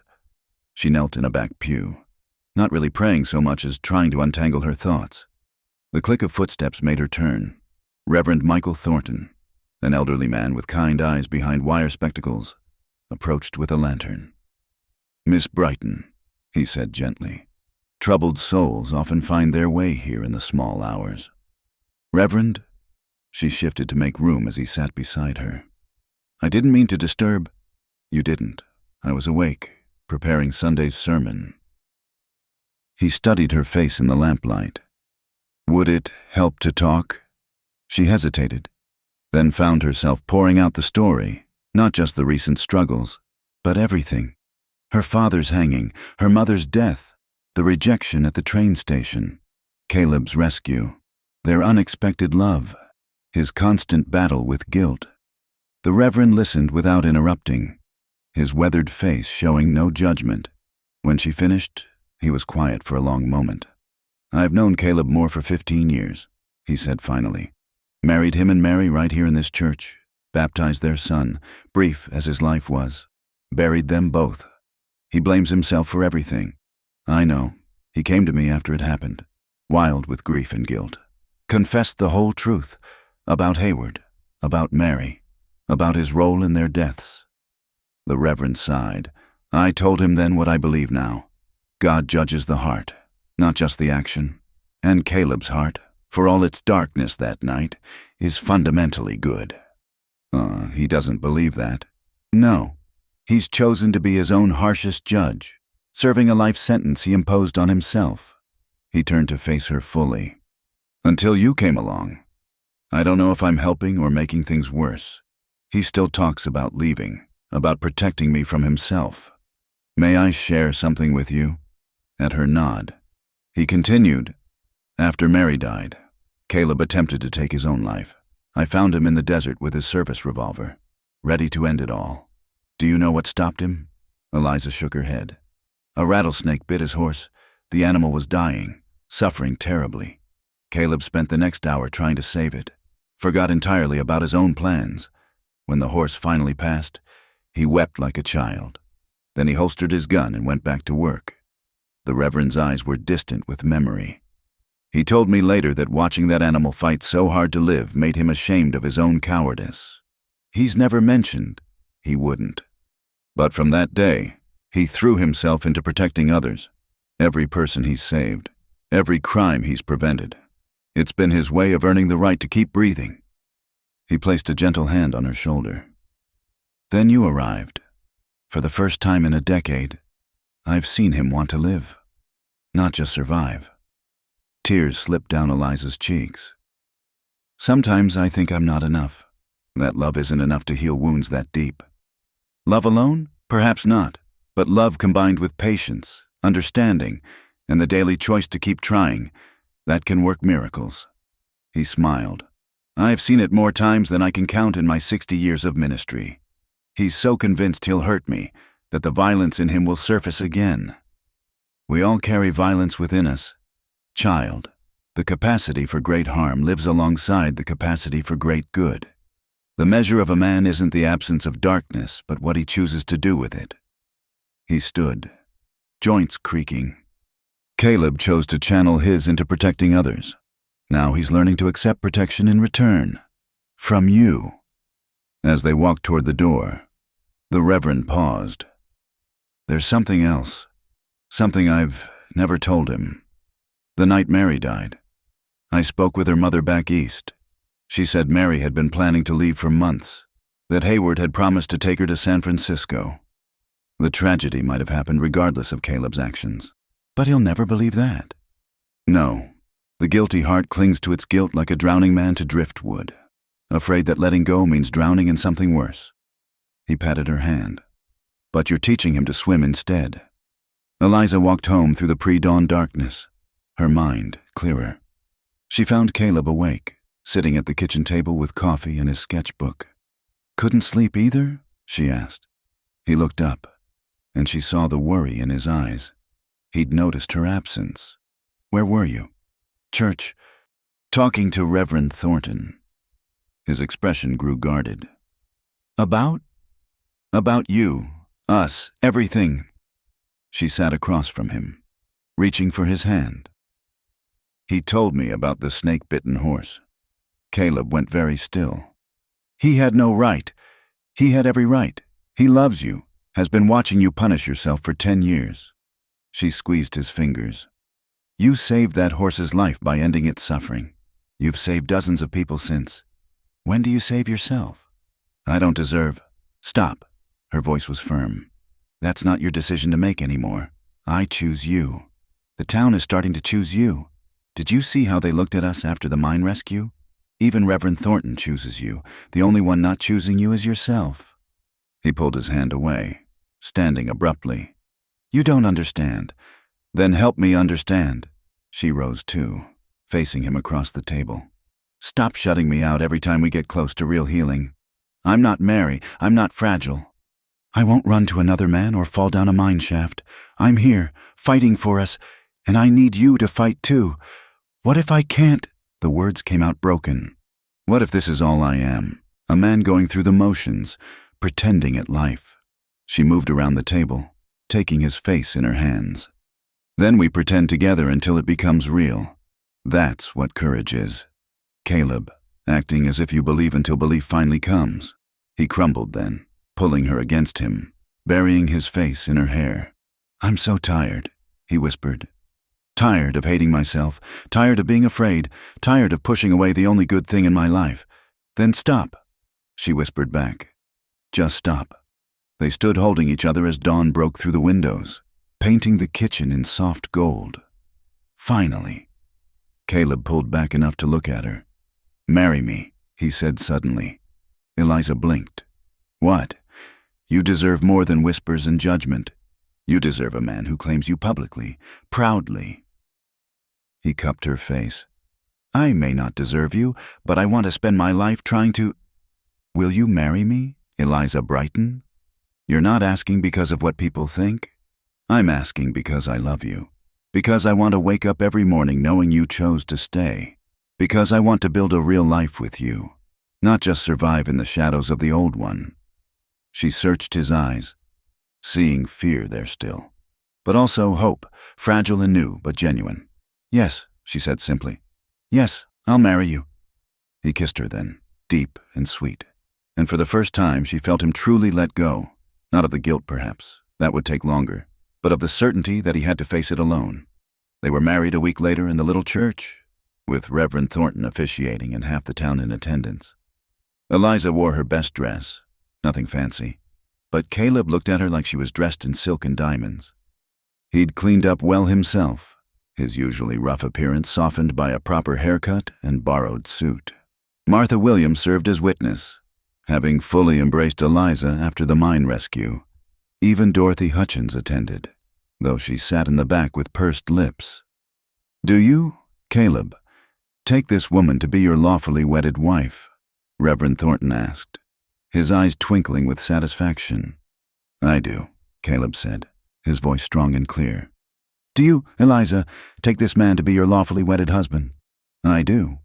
She knelt in a back pew, not really praying so much as trying to untangle her thoughts. The click of footsteps made her turn. Reverend Michael Thornton, an elderly man with kind eyes behind wire spectacles, approached with a lantern. "Miss Brighton," he said gently. "Troubled souls often find their way here in the small hours." "Reverend?" She shifted to make room as he sat beside her. "I didn't mean to disturb." "You didn't. I was awake, preparing Sunday's sermon." He studied her face in the lamplight. "Would it help to talk?" She hesitated, then found herself pouring out the story, not just the recent struggles, but everything. Her father's hanging, her mother's death, the rejection at the train station, Caleb's rescue, their unexpected love, his constant battle with guilt. The Reverend listened without interrupting, his weathered face showing no judgment. When she finished, he was quiet for a long moment. "I've known Caleb Moore for 15 years, he said finally. "Married him and Mary right here in this church, baptized their son, brief as his life was, buried them both. He blames himself for everything. I know. He came to me after it happened, wild with grief and guilt. Confessed the whole truth about Hayward, about Mary, about his role in their deaths." The Reverend sighed. "I told him then what I believe now. God judges the heart, not just the action. And Caleb's heart, for all its darkness that night, is fundamentally good." He doesn't believe that. "No. He's chosen to be his own harshest judge, serving a life sentence he imposed on himself." He turned to face her fully. "Until you came along. I don't know if I'm helping or making things worse. He still talks about leaving, about protecting me from himself. May I share something with you?" At her nod, he continued, "After Mary died, Caleb attempted to take his own life. I found him in the desert with his service revolver, ready to end it all. Do you know what stopped him?" Eliza shook her head. "A rattlesnake bit his horse. The animal was dying, suffering terribly. Caleb spent the next hour trying to save it, forgot entirely about his own plans. When the horse finally passed, he wept like a child. Then he holstered his gun and went back to work." The Reverend's eyes were distant with memory. "He told me later that watching that animal fight so hard to live made him ashamed of his own cowardice. He's never mentioned he wouldn't. But from that day, he threw himself into protecting others, every person he's saved, every crime he's prevented. It's been his way of earning the right to keep breathing." He placed a gentle hand on her shoulder. "Then you arrived. For the first time in a decade, I've seen him want to live, not just survive." Tears slipped down Eliza's cheeks. "Sometimes I think I'm not enough, that love isn't enough to heal wounds that deep. Love alone? Perhaps not, but love combined with patience, understanding, and the daily choice to keep trying, that can work miracles." He smiled. "I've seen it more times than I can count in my 60 years of ministry. He's so convinced he'll hurt me that the violence in him will surface again. We all carry violence within us. Child, the capacity for great harm lives alongside the capacity for great good. The measure of a man isn't the absence of darkness, but what he chooses to do with it." He stood, joints creaking. Caleb chose to channel his into protecting others. Now he's learning to accept protection in return. From you. As they walked toward the door, the Reverend paused. "There's something else. Something I've never told him. The night Mary died, I spoke with her mother back east. She said Mary had been planning to leave for months, that Hayward had promised to take her to San Francisco. The tragedy might have happened regardless of Caleb's actions. But he'll never believe that. No, the guilty heart clings to its guilt like a drowning man to driftwood, afraid that letting go means drowning in something worse." He patted her hand. "But you're teaching him to swim instead." Eliza walked home through the pre-dawn darkness, her mind clearer. She found Caleb awake, sitting at the kitchen table with coffee and his sketchbook. "Couldn't sleep either?" she asked. He looked up, and she saw the worry in his eyes. He'd noticed her absence. "Where were you?" "Church. Talking to Reverend Thornton." His expression grew guarded. "About?" "About you, us, everything." She sat across from him, reaching for his hand. "He told me about the snake-bitten horse." Caleb went very still. "He had no right. He had every right. He loves you, has been watching you punish yourself for 10 years. She squeezed his fingers. "You saved that horse's life by ending its suffering. You've saved dozens of people since. When do you save yourself? I don't deserve. Stop. Her voice was firm. That's not your decision to make anymore. I choose you. The town is starting to choose you. Did you see how they looked at us after the mine rescue? Even Reverend Thornton chooses you. The only one not choosing you is yourself. He pulled his hand away, standing abruptly. You don't understand. Then help me understand. She rose too, facing him across the table. Stop shutting me out every time we get close to real healing. I'm not Mary. I'm not fragile. I won't run to another man or fall down a mine shaft. I'm here, fighting for us, and I need you to fight too. What if I can't? The words came out broken. What if this is all I am? A man going through the motions, pretending at life. She moved around the table, taking his face in her hands. Then we pretend together until it becomes real. That's what courage is. Caleb, acting as if you believe until belief finally comes. He crumbled then, pulling her against him, burying his face in her hair. I'm so tired, he whispered. Tired of hating myself, tired of being afraid, tired of pushing away the only good thing in my life. Then stop, she whispered back. Just stop. They stood holding each other as dawn broke through the windows, painting the kitchen in soft gold. Finally. Caleb pulled back enough to look at her. Marry me, he said suddenly. Eliza blinked. What? You deserve more than whispers and judgment. You deserve a man who claims you publicly, proudly. He cupped her face. I may not deserve you, but I want to spend my life trying to— Will you marry me, Eliza Brighton? You're not asking because of what people think. I'm asking because I love you. Because I want to wake up every morning knowing you chose to stay. Because I want to build a real life with you, not just survive in the shadows of the old one. She searched his eyes, seeing fear there still, but also hope, fragile and new, but genuine. Yes, she said simply. Yes, I'll marry you. He kissed her then, deep and sweet. And for the first time, she felt him truly let go, not of the guilt perhaps, that would take longer, but of the certainty that he had to face it alone. They were married a week later in the little church, with Reverend Thornton officiating and half the town in attendance. Eliza wore her best dress, nothing fancy, but Caleb looked at her like she was dressed in silk and diamonds. He'd cleaned up well himself, his usually rough appearance softened by a proper haircut and borrowed suit. Martha Williams served as witness, having fully embraced Eliza after the mine rescue. Even Dorothy Hutchins attended, though she sat in the back with pursed lips. Do you, Caleb, take this woman to be your lawfully wedded wife? Reverend Thornton asked, his eyes twinkling with satisfaction. I do, Caleb said, his voice strong and clear. Do you, Eliza, take this man to be your lawfully wedded husband? I do.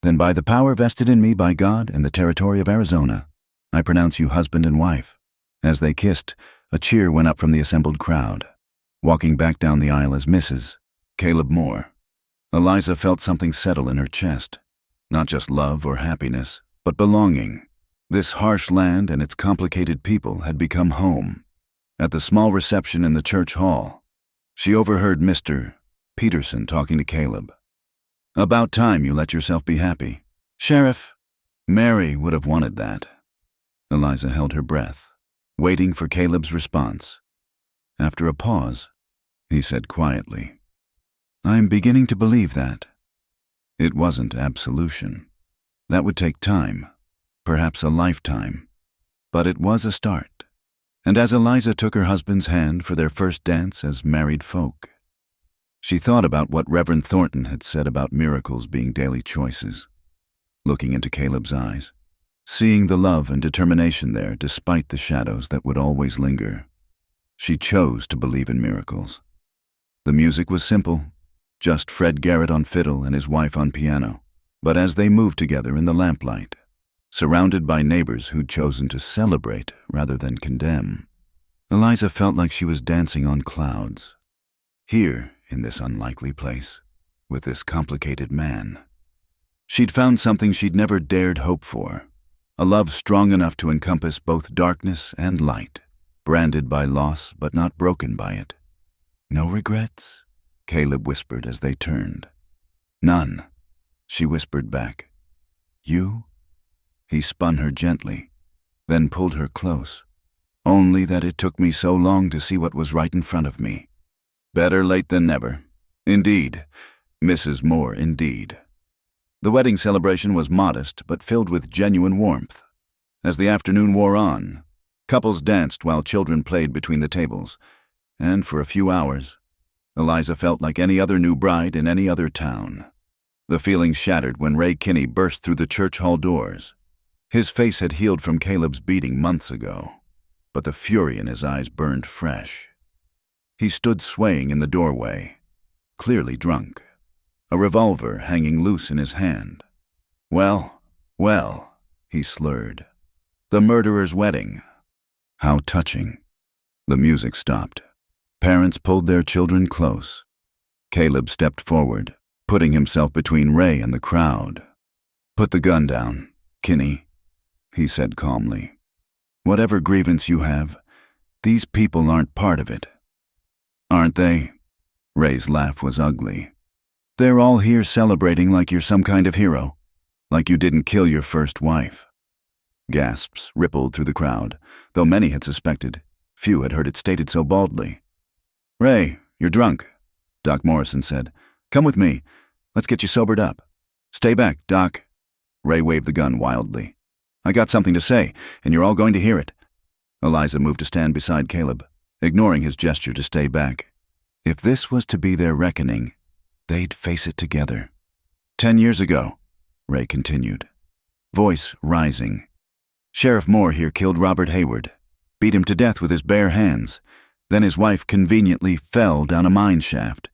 Then by the power vested in me by God and the territory of Arizona, I pronounce you husband and wife. As they kissed, a cheer went up from the assembled crowd. Walking back down the aisle as Mrs. Caleb Moore, Eliza felt something settle in her chest. Not just love or happiness, but belonging. This harsh land and its complicated people had become home. At the small reception in the church hall, she overheard Mr. Peterson talking to Caleb. About time you let yourself be happy. Sheriff, Mary would have wanted that. Eliza held her breath, waiting for Caleb's response. After a pause, he said quietly, I'm beginning to believe that. It wasn't absolution. That would take time, perhaps a lifetime, but it was a start. And as Eliza took her husband's hand for their first dance as married folk, she thought about what Reverend Thornton had said about miracles being daily choices. Looking into Caleb's eyes, seeing the love and determination there despite the shadows that would always linger, she chose to believe in miracles. The music was simple, just Fred Garrett on fiddle and his wife on piano, but as they moved together in the lamplight, surrounded by neighbors who'd chosen to celebrate rather than condemn, Eliza felt like she was dancing on clouds. Here, in this unlikely place, with this complicated man, she'd found something she'd never dared hope for, a love strong enough to encompass both darkness and light, branded by loss but not broken by it. No regrets? Caleb whispered as they turned. None, she whispered back. You? He spun her gently, then pulled her close. Only that it took me so long to see what was right in front of me. Better late than never. Indeed, Mrs. Moore, indeed. The wedding celebration was modest, but filled with genuine warmth. As the afternoon wore on, couples danced while children played between the tables, and for a few hours, Eliza felt like any other new bride in any other town. The feeling shattered when Ray Kinney burst through the church hall doors. His face had healed from Caleb's beating months ago, but the fury in his eyes burned fresh. He stood swaying in the doorway, clearly drunk, a revolver hanging loose in his hand. Well, he slurred. The murderer's wedding. How touching. The music stopped. Parents pulled their children close. Caleb stepped forward, putting himself between Ray and the crowd. "Put the gun down, Kinney," he said calmly. "Whatever grievance you have, these people aren't part of it." "Aren't they?" Ray's laugh was ugly. "They're all here celebrating like you're some kind of hero, like you didn't kill your first wife." Gasps rippled through the crowd, though many had suspected. Few had heard it stated so baldly. "Ray, you're drunk," Doc Morrison said. "Come with me. Let's get you sobered up." "Stay back, Doc." Ray waved the gun wildly. "I got something to say, and you're all going to hear it." Eliza moved to stand beside Caleb, ignoring his gesture to stay back. If this was to be their reckoning, they'd face it together. 10 years ago, Ray continued, voice rising. Sheriff Moore here killed Robert Hayward, beat him to death with his bare hands. Then his wife conveniently fell down a mine shaft.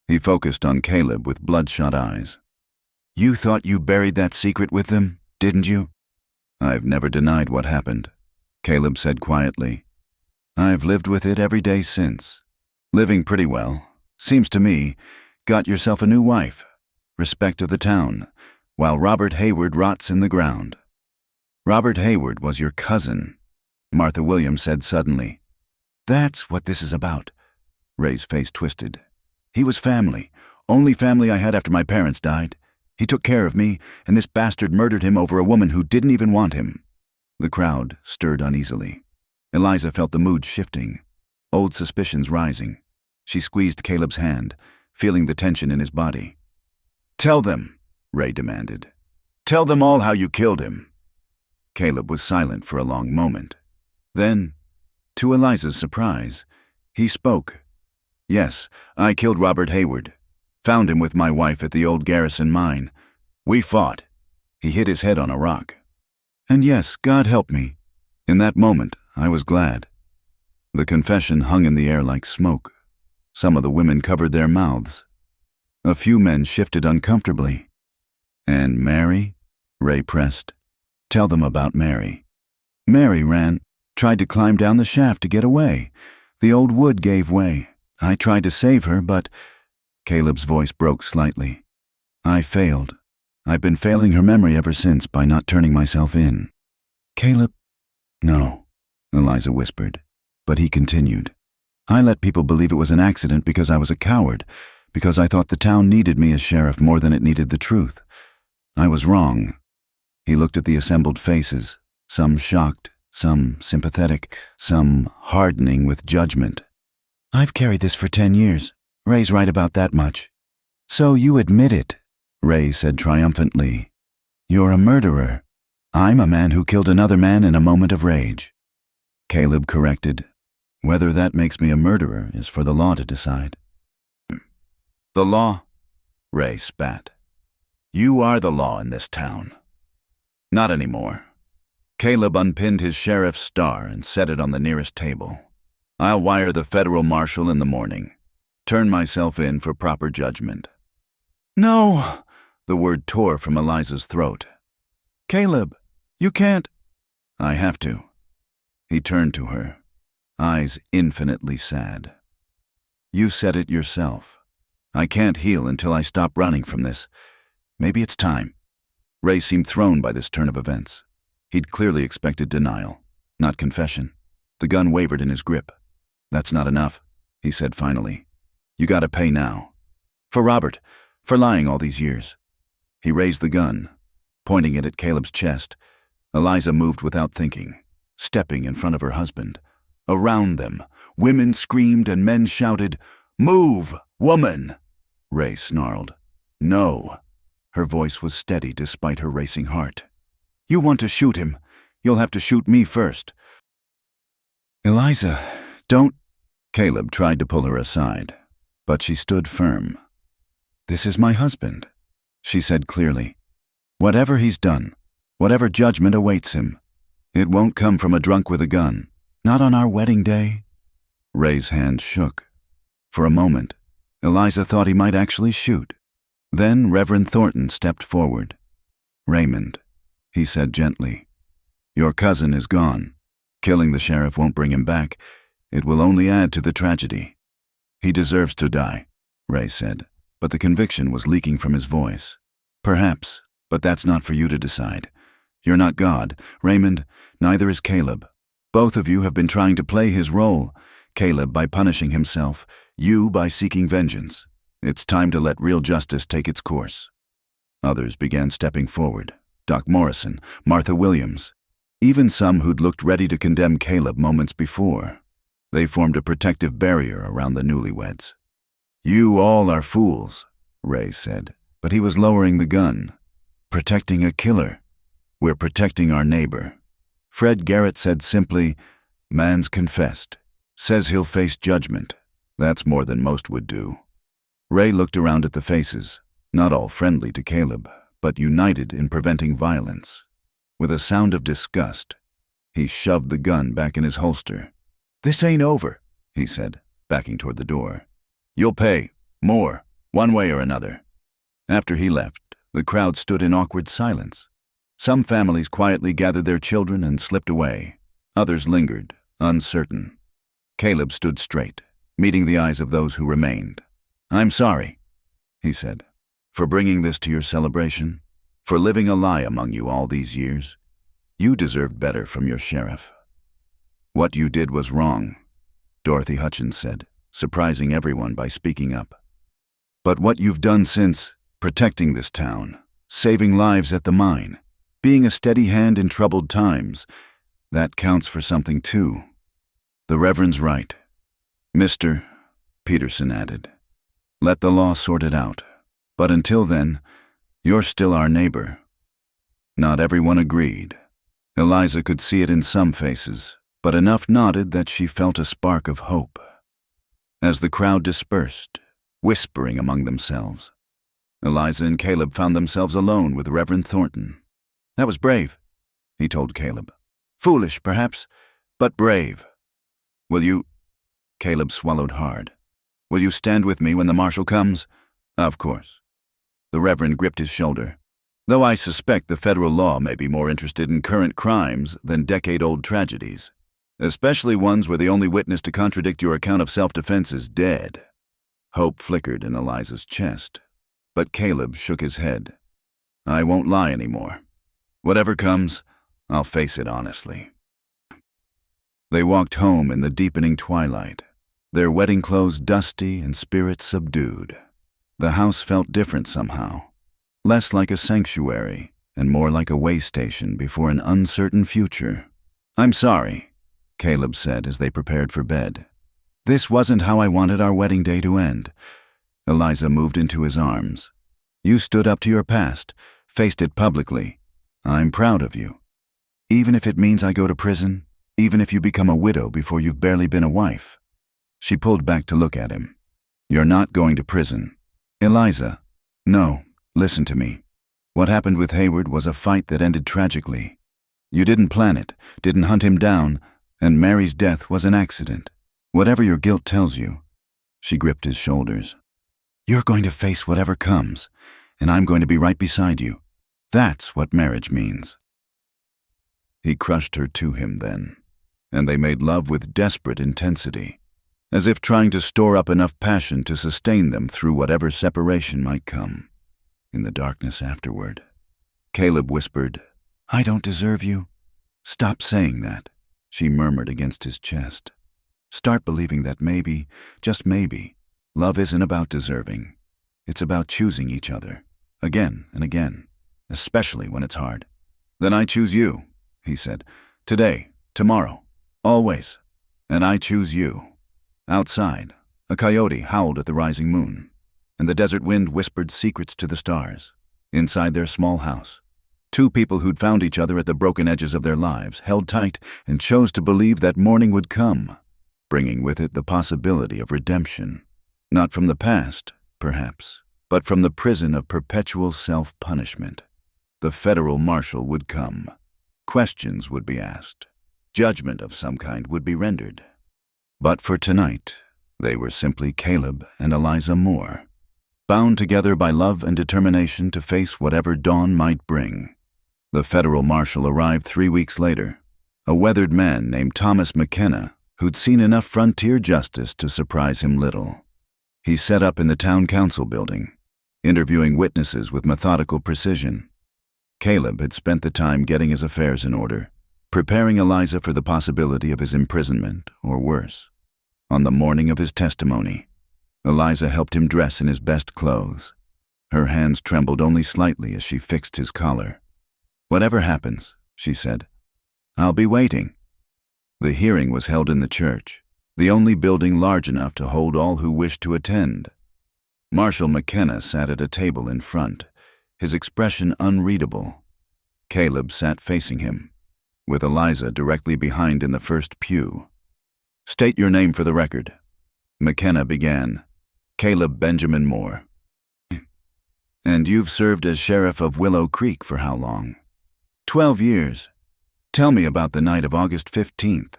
He focused on Caleb with bloodshot eyes. "You thought you buried that secret with them, didn't you?" "I've never denied what happened," Caleb said quietly. "I've lived with it every day since. Living pretty well. Seems to me, got yourself a new wife, respect of the town, while Robert Hayward rots in the ground." "Robert Hayward was your cousin," Martha Williams said suddenly. "That's what this is about." Ray's face twisted. "He was family, only family I had after my parents died. He took care of me, and this bastard murdered him over a woman who didn't even want him." The crowd stirred uneasily. Eliza felt the mood shifting, old suspicions rising. She squeezed Caleb's hand, feeling the tension in his body. "Tell them," Ray demanded. "Tell them all how you killed him." Caleb was silent for a long moment. Then, to Eliza's surprise, he spoke. "Yes, I killed Robert Hayward. Found him with my wife at the old Garrison mine. We fought. He hit his head on a rock. And yes, God help me. In that moment, I was glad." The confession hung in the air like smoke. Some of the women covered their mouths. A few men shifted uncomfortably. "And Mary?" Ray pressed. "Tell them about Mary." "Mary tried to climb down the shaft to get away. The old wood gave way. I tried to save her, but—" Caleb's voice broke slightly. "I failed. I've been failing her memory ever since by not turning myself in." "Caleb?" "No," Eliza whispered, but he continued. "I let people believe it was an accident because I was a coward, because I thought the town needed me as sheriff more than it needed the truth. I was wrong." He looked at the assembled faces, some shocked, some sympathetic, some hardening with judgment. "I've carried this for 10 years. Ray's right about that much." "So you admit it," Ray said triumphantly. "You're a murderer. I'm a man who killed another man in a moment of rage." Caleb corrected. "Whether that makes me a murderer is for the law to decide." "The law?" Ray spat. "You are the law in this town." "Not anymore." Caleb unpinned his sheriff's star and set it on the nearest table. "I'll wire the federal marshal in the morning. Turn myself in for proper judgment." "No!" The word tore from Eliza's throat. "Caleb, you can't—" "I have to." He turned to her, eyes infinitely sad. "You said it yourself. I can't heal until I stop running from this. Maybe it's time." Ray seemed thrown by this turn of events. He'd clearly expected denial, not confession. The gun wavered in his grip. "That's not enough," he said finally. "You gotta pay now. For Robert, for lying all these years." He raised the gun. pointing it at Caleb's chest. Eliza moved without thinking, stepping in front of her husband. Around them, women screamed and men shouted, "Move, woman!" Ray snarled. "No." Her voice was steady despite her racing heart. "You want to shoot him? You'll have to shoot me first." "Eliza, don't—" Caleb tried to pull her aside, but she stood firm. "This is my husband," she said clearly. "Whatever he's done, whatever judgment awaits him, it won't come from a drunk with a gun. Not on our wedding day." Ray's hand shook. For a moment, Eliza thought he might actually shoot. Then Reverend Thornton stepped forward. "Raymond," he said gently, "your cousin is gone. Killing the sheriff won't bring him back. It will only add to the tragedy." "He deserves to die," Ray said, but the conviction was leaking from his voice. "Perhaps, but that's not for you to decide. You're not God, Raymond, neither is Caleb. Both of you have been trying to play his role, Caleb by punishing himself, you by seeking vengeance. It's time to let real justice take its course." Others began stepping forward. Doc Morrison, Martha Williams, even some who'd looked ready to condemn Caleb moments before. They formed a protective barrier around the newlyweds. "You all are fools," Ray said, but he was lowering the gun. "Protecting a killer. We're protecting our neighbor." Fred Garrett said simply, "Man's confessed. Says he'll face judgment. That's more than most would do." Ray looked around at the faces, not all friendly to Caleb, but united in preventing violence. With a sound of disgust, he shoved the gun back in his holster. "This ain't over," he said, backing toward the door. "You'll pay. More. One way or another." After he left, the crowd stood in awkward silence. Some families quietly gathered their children and slipped away. Others lingered, uncertain. Caleb stood straight, meeting the eyes of those who remained. "I'm sorry," he said, "for bringing this to your celebration, for living a lie among you all these years. You deserved better from your sheriff." "What you did was wrong," Dorothy Hutchins said, surprising everyone by speaking up. "But what you've done since, protecting this town, saving lives at the mine, being a steady hand in troubled times, that counts for something too." "The Reverend's right." "Mr. Peterson added, "Let the law sort it out. But until then, you're still our neighbor." Not everyone agreed. Eliza could see it in some faces, but enough nodded that she felt a spark of hope. As the crowd dispersed, whispering among themselves, Eliza and Caleb found themselves alone with Reverend Thornton. "That was brave," he told Caleb. "Foolish, perhaps, but brave. Will you—" Caleb swallowed hard. "Will you stand with me when the marshal comes?" "Of course." The Reverend gripped his shoulder. "Though I suspect the federal law may be more interested in current crimes than decade-old tragedies, especially ones where the only witness to contradict your account of self-defense is dead." Hope flickered in Eliza's chest, but Caleb shook his head. "I won't lie anymore. Whatever comes, I'll face it honestly." They walked home in the deepening twilight, their wedding clothes dusty and spirits subdued. The house felt different somehow, less like a sanctuary and more like a way station before an uncertain future. "I'm sorry," Caleb said as they prepared for bed. "This wasn't how I wanted our wedding day to end." Eliza moved into his arms. "You stood up to your past, faced it publicly. I'm proud of you. Even if it means I go to prison, even if you become a widow before you've barely been a wife." She pulled back to look at him. "You're not going to prison." "Eliza, no, listen to me. What happened with Hayward was a fight that ended tragically. You didn't plan it, didn't hunt him down, and Mary's death was an accident. Whatever your guilt tells you." She gripped his shoulders. "You're going to face whatever comes, and I'm going to be right beside you. That's what marriage means." He crushed her to him then, and they made love with desperate intensity, as if trying to store up enough passion to sustain them through whatever separation might come. In the darkness afterward, Caleb whispered, "I don't deserve you." "Stop saying that," she murmured against his chest. "Start believing that maybe, just maybe, love isn't about deserving. It's about choosing each other, again and again, especially when it's hard. Then I choose you, he said. Today, tomorrow, always. And I choose you. Outside, a coyote howled at the rising moon, and the desert wind whispered secrets to the stars. Inside their small house, two people who'd found each other at the broken edges of their lives held tight and chose to believe that morning would come, bringing with it the possibility of redemption. Not from the past, perhaps, but from the prison of perpetual self-punishment. The federal marshal would come. Questions would be asked. Judgment of some kind would be rendered. But for tonight, they were simply Caleb and Eliza Moore, bound together by love and determination to face whatever dawn might bring. The federal marshal arrived 3 weeks later, a weathered man named Thomas McKenna, who'd seen enough frontier justice to surprise him little. He set up in the town council building, interviewing witnesses with methodical precision. Caleb had spent the time getting his affairs in order, preparing Eliza for the possibility of his imprisonment or worse. On the morning of his testimony, Eliza helped him dress in his best clothes. Her hands trembled only slightly as she fixed his collar. "Whatever happens," she said, "I'll be waiting." The hearing was held in the church, the only building large enough to hold all who wished to attend. Marshal McKenna sat at a table in front, his expression unreadable. Caleb sat facing him, with Eliza directly behind in the first pew. "State your name for the record." McKenna began. "Caleb Benjamin Moore." "And you've served as sheriff of Willow Creek for how long?" 12 years. "Tell me about the night of August 15th,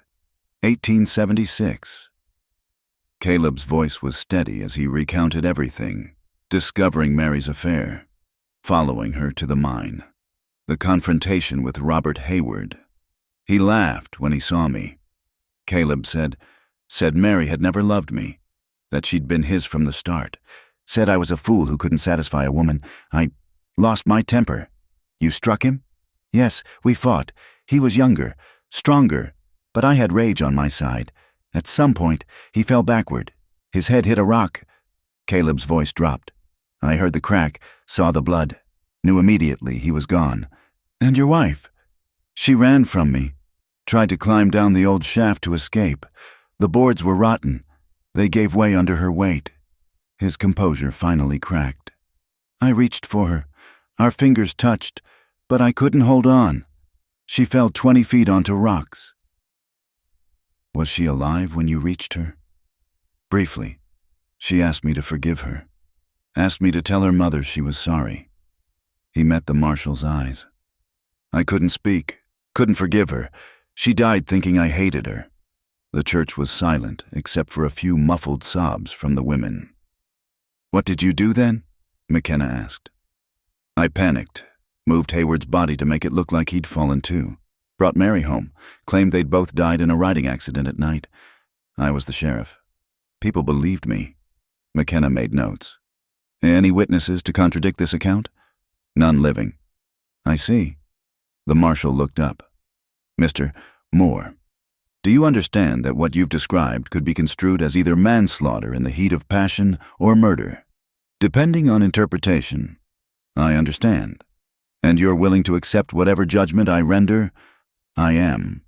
1876. Caleb's voice was steady as he recounted everything, discovering Mary's affair, following her to the mine, the confrontation with Robert Hayward. He laughed when he saw me. Caleb said Mary had never loved me, that she'd been his from the start. Said I was a fool who couldn't satisfy a woman. I lost my temper. You struck him? Yes, we fought. He was younger, stronger, but I had rage on my side. At some point, he fell backward. His head hit a rock. Caleb's voice dropped. I heard the crack, saw the blood, knew immediately he was gone. And your wife? She ran from me, tried to climb down the old shaft to escape. The boards were rotten. They gave way under her weight. His composure finally cracked. I reached for her. Our fingers touched, but I couldn't hold on. She fell 20 feet onto rocks. Was she alive when you reached her? Briefly. She asked me to forgive her. Asked me to tell her mother she was sorry. He met the marshal's eyes. I couldn't speak, couldn't forgive her. She died thinking I hated her. The church was silent, except for a few muffled sobs from the women. What did you do then? McKenna asked. I panicked, moved Hayward's body to make it look like he'd fallen too. Brought Mary home, claimed they'd both died in a riding accident at night. I was the sheriff. People believed me. McKenna made notes. Any witnesses to contradict this account? None living. I see. The marshal looked up. Mr. Moore, do you understand that what you've described could be construed as either manslaughter in the heat of passion or murder? Depending on interpretation. I understand. And you're willing to accept whatever judgment I render? I am.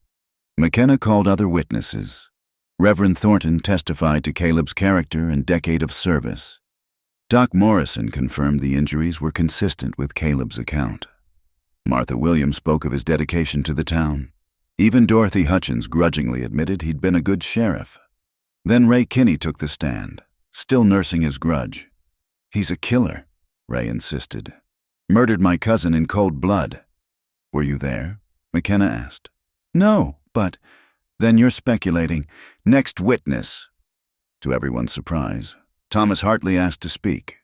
McKenna called other witnesses. Reverend Thornton testified to Caleb's character and decade of service. Doc Morrison confirmed the injuries were consistent with Caleb's account. Martha Williams spoke of his dedication to the town. Even Dorothy Hutchins grudgingly admitted he'd been a good sheriff. Then Ray Kinney took the stand, still nursing his grudge. He's a killer, Ray insisted. Murdered my cousin in cold blood. Were you there? McKenna asked. No, but... Then you're speculating. Next witness. To everyone's surprise, Thomas Hartley asked to speak.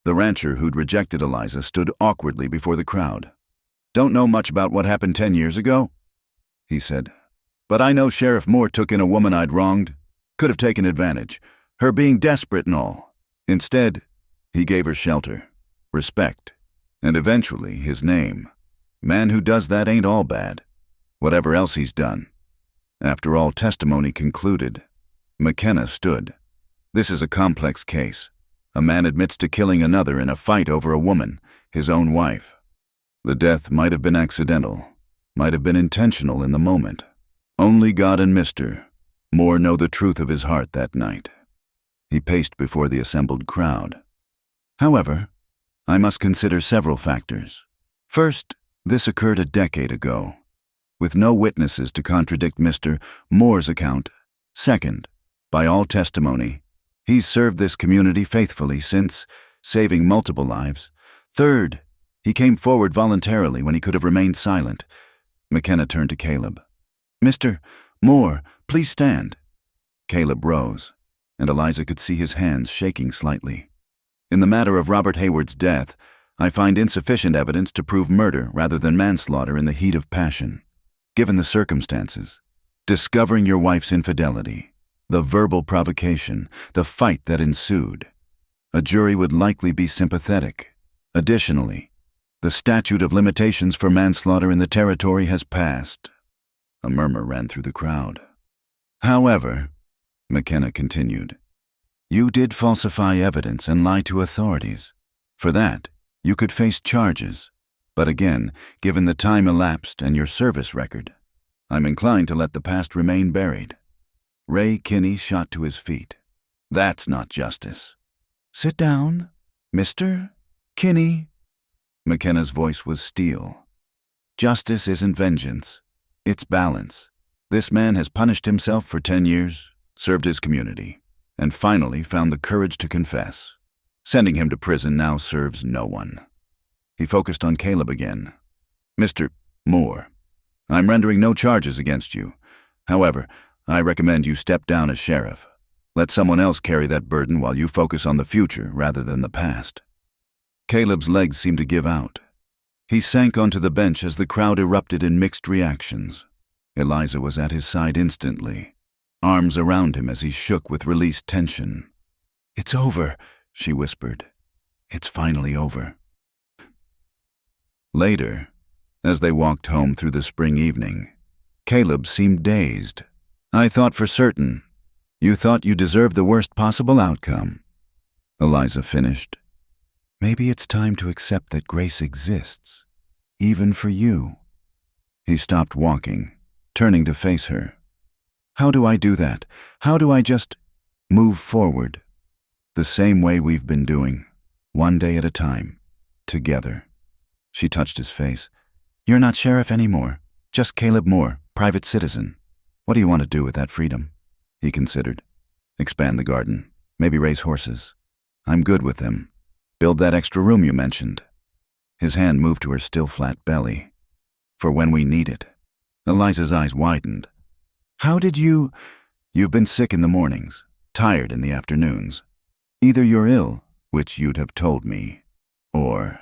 The rancher who'd rejected Eliza stood awkwardly before the crowd. Don't know much about what happened 10 years ago, he said. But I know Sheriff Moore took in a woman I'd wronged. Could have taken advantage. Her being desperate and all. Instead, he gave her shelter, respect, and eventually his name. Man who does that ain't all bad. Whatever else he's done. After all testimony concluded, McKenna stood. This is a complex case. A man admits to killing another in a fight over a woman, his own wife. The death might have been accidental, might have been intentional in the moment. Only God and Mr. Moore know the truth of his heart that night. He paced before the assembled crowd. However, I must consider several factors. First, this occurred a decade ago, with no witnesses to contradict Mr. Moore's account. Second, by all testimony, he's served this community faithfully since, saving multiple lives. Third, he came forward voluntarily when he could have remained silent. McKenna turned to Caleb. "Mr. Moore, please stand." Caleb rose, and Eliza could see his hands shaking slightly. "In the matter of Robert Hayward's death, I find insufficient evidence to prove murder rather than manslaughter in the heat of passion. Given the circumstances, discovering your wife's infidelity, the verbal provocation, the fight that ensued, a jury would likely be sympathetic. Additionally, the statute of limitations for manslaughter in the territory has passed." A murmur ran through the crowd. "However," McKenna continued, "you did falsify evidence and lie to authorities. For that, you could face charges. But again, given the time elapsed and your service record, I'm inclined to let the past remain buried." Ray Kinney shot to his feet. "That's not justice." "Sit down, Mr. Kinney." McKenna's voice was steel. "Justice isn't vengeance. It's balance. This man has punished himself for 10 years, served his community, and finally found the courage to confess. Sending him to prison now serves no one." He focused on Caleb again. "Mr. Moore, I'm rendering no charges against you. However, I recommend you step down as sheriff. Let someone else carry that burden while you focus on the future rather than the past." Caleb's legs seemed to give out. He sank onto the bench as the crowd erupted in mixed reactions. Eliza was at his side instantly, arms around him as he shook with released tension. "It's over," she whispered. "It's finally over." Later, as they walked home through the spring evening, Caleb seemed dazed. "I thought for certain. You thought you deserved the worst possible outcome," Eliza finished. "Maybe it's time to accept that grace exists, even for you." He stopped walking, turning to face her. "How do I do that? How do I just move forward? The same way we've been doing, one day at a time, together." She touched his face. "You're not sheriff anymore, just Caleb Moore, private citizen. What do you want to do with that freedom?" He considered. "Expand the garden, maybe raise horses. I'm good with them. Build that extra room you mentioned." His hand moved to her still flat belly. "For when we need it." Eliza's eyes widened. "How did you—" "You've been sick in the mornings, tired in the afternoons. Either you're ill, which you'd have told me, or—"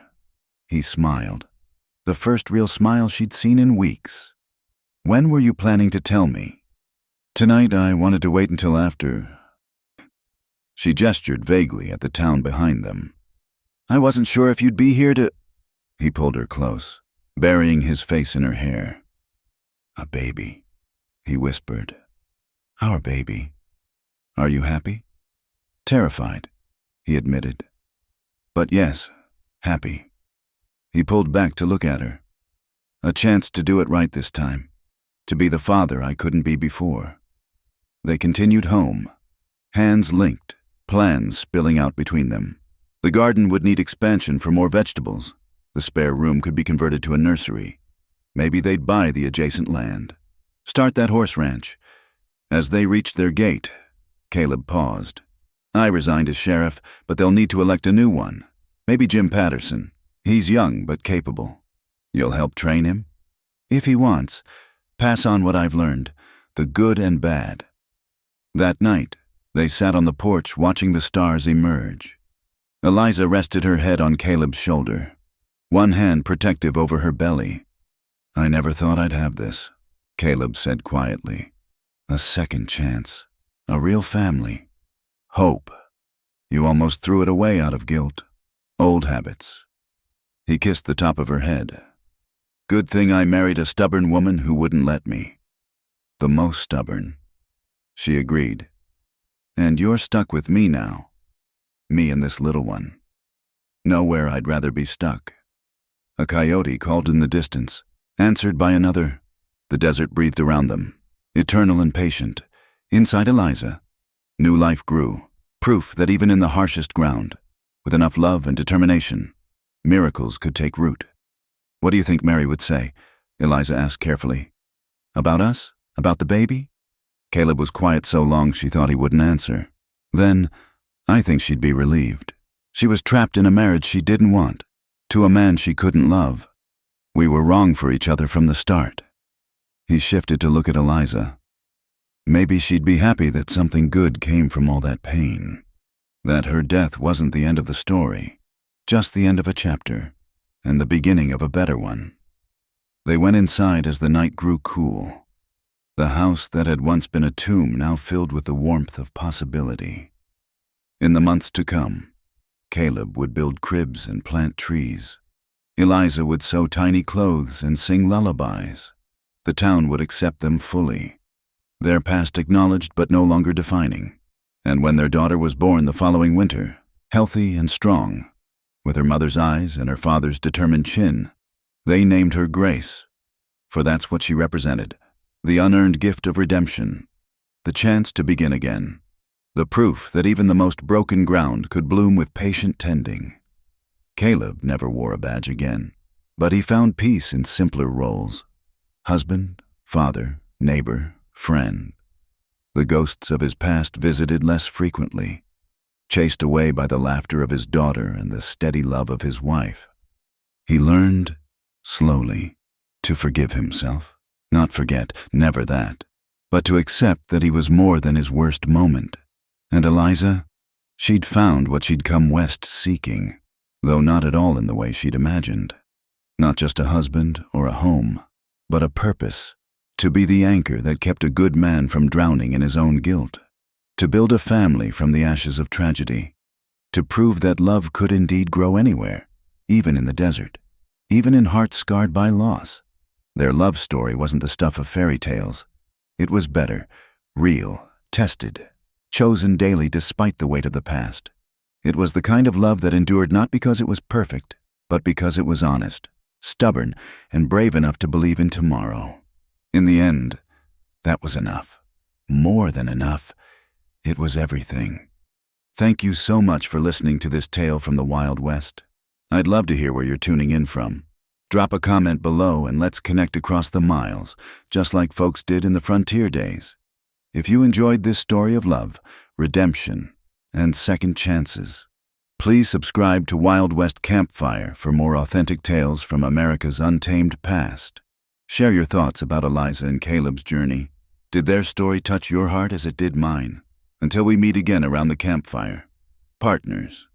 He smiled, the first real smile she'd seen in weeks. "When were you planning to tell me?" "Tonight I wanted to wait until after." She gestured vaguely at the town behind them. "I wasn't sure if you'd be here to—" He pulled her close, burying his face in her hair. "A baby," he whispered. "Our baby. Are you happy?" "Terrified," he admitted. "But yes, happy." He pulled back to look at her. "A chance to do it right this time. To be the father I couldn't be before." They continued home, hands linked, plans spilling out between them. The garden would need expansion for more vegetables. The spare room could be converted to a nursery. Maybe they'd buy the adjacent land. Start that horse ranch. As they reached their gate, Caleb paused. "I resigned as sheriff, but they'll need to elect a new one. Maybe Jim Patterson. He's young but capable. You'll help train him? If he wants, pass on what I've learned, the good and bad." That night, they sat on the porch watching the stars emerge. Eliza rested her head on Caleb's shoulder, one hand protective over her belly. "I never thought I'd have this," Caleb said quietly. "A second chance, a real family, hope. You almost threw it away out of guilt. Old habits." He kissed the top of her head. "Good thing I married a stubborn woman who wouldn't let me." "The most stubborn," she agreed. "And you're stuck with me now. Me and this little one. Nowhere I'd rather be stuck." A coyote called in the distance, answered by another. The desert breathed around them, eternal and patient. Inside Eliza, new life grew, proof that even in the harshest ground, with enough love and determination, miracles could take root. "What do you think Mary would say?" Eliza asked carefully. "About us? About the baby?" Caleb was quiet so long she thought he wouldn't answer. Then, "I think she'd be relieved. She was trapped in a marriage she didn't want, to a man she couldn't love. We were wrong for each other from the start." He shifted to look at Eliza. Maybe she'd be happy that something good came from all that pain. That her death wasn't the end of the story, just the end of a chapter, and the beginning of a better one. They went inside as the night grew cool. The house that had once been a tomb now filled with the warmth of possibility. In the months to come, Caleb would build cribs and plant trees. Eliza would sew tiny clothes and sing lullabies. The town would accept them fully, their past acknowledged but no longer defining. And when their daughter was born the following winter, healthy and strong, with her mother's eyes and her father's determined chin, they named her Grace, for that's what she represented, the unearned gift of redemption, the chance to begin again, the proof that even the most broken ground could bloom with patient tending. Caleb never wore a badge again, but he found peace in simpler roles: husband, father, neighbor, friend. The ghosts of his past visited less frequently, chased away by the laughter of his daughter and the steady love of his wife. He learned, slowly, to forgive himself, not forget, never that, but to accept that he was more than his worst moment. And Eliza, she'd found what she'd come west seeking, though not at all in the way she'd imagined. Not just a husband or a home, but a purpose, to be the anchor that kept a good man from drowning in his own guilt, to build a family from the ashes of tragedy, to prove that love could indeed grow anywhere, even in the desert, even in hearts scarred by loss. Their love story wasn't the stuff of fairy tales. It was better, real, tested, chosen daily despite the weight of the past. It was the kind of love that endured not because it was perfect, but because it was honest, stubborn, and brave enough to believe in tomorrow. In the end, that was enough. More than enough. It was everything. Thank you so much for listening to this tale from the Wild West. I'd love to hear where you're tuning in from. Drop a comment below and let's connect across the miles, just like folks did in the frontier days. If you enjoyed this story of love, redemption, and second chances, please subscribe to Wild West Campfire for more authentic tales from America's untamed past. Share your thoughts about Eliza and Caleb's journey. Did their story touch your heart as it did mine? Until we meet again around the campfire, partners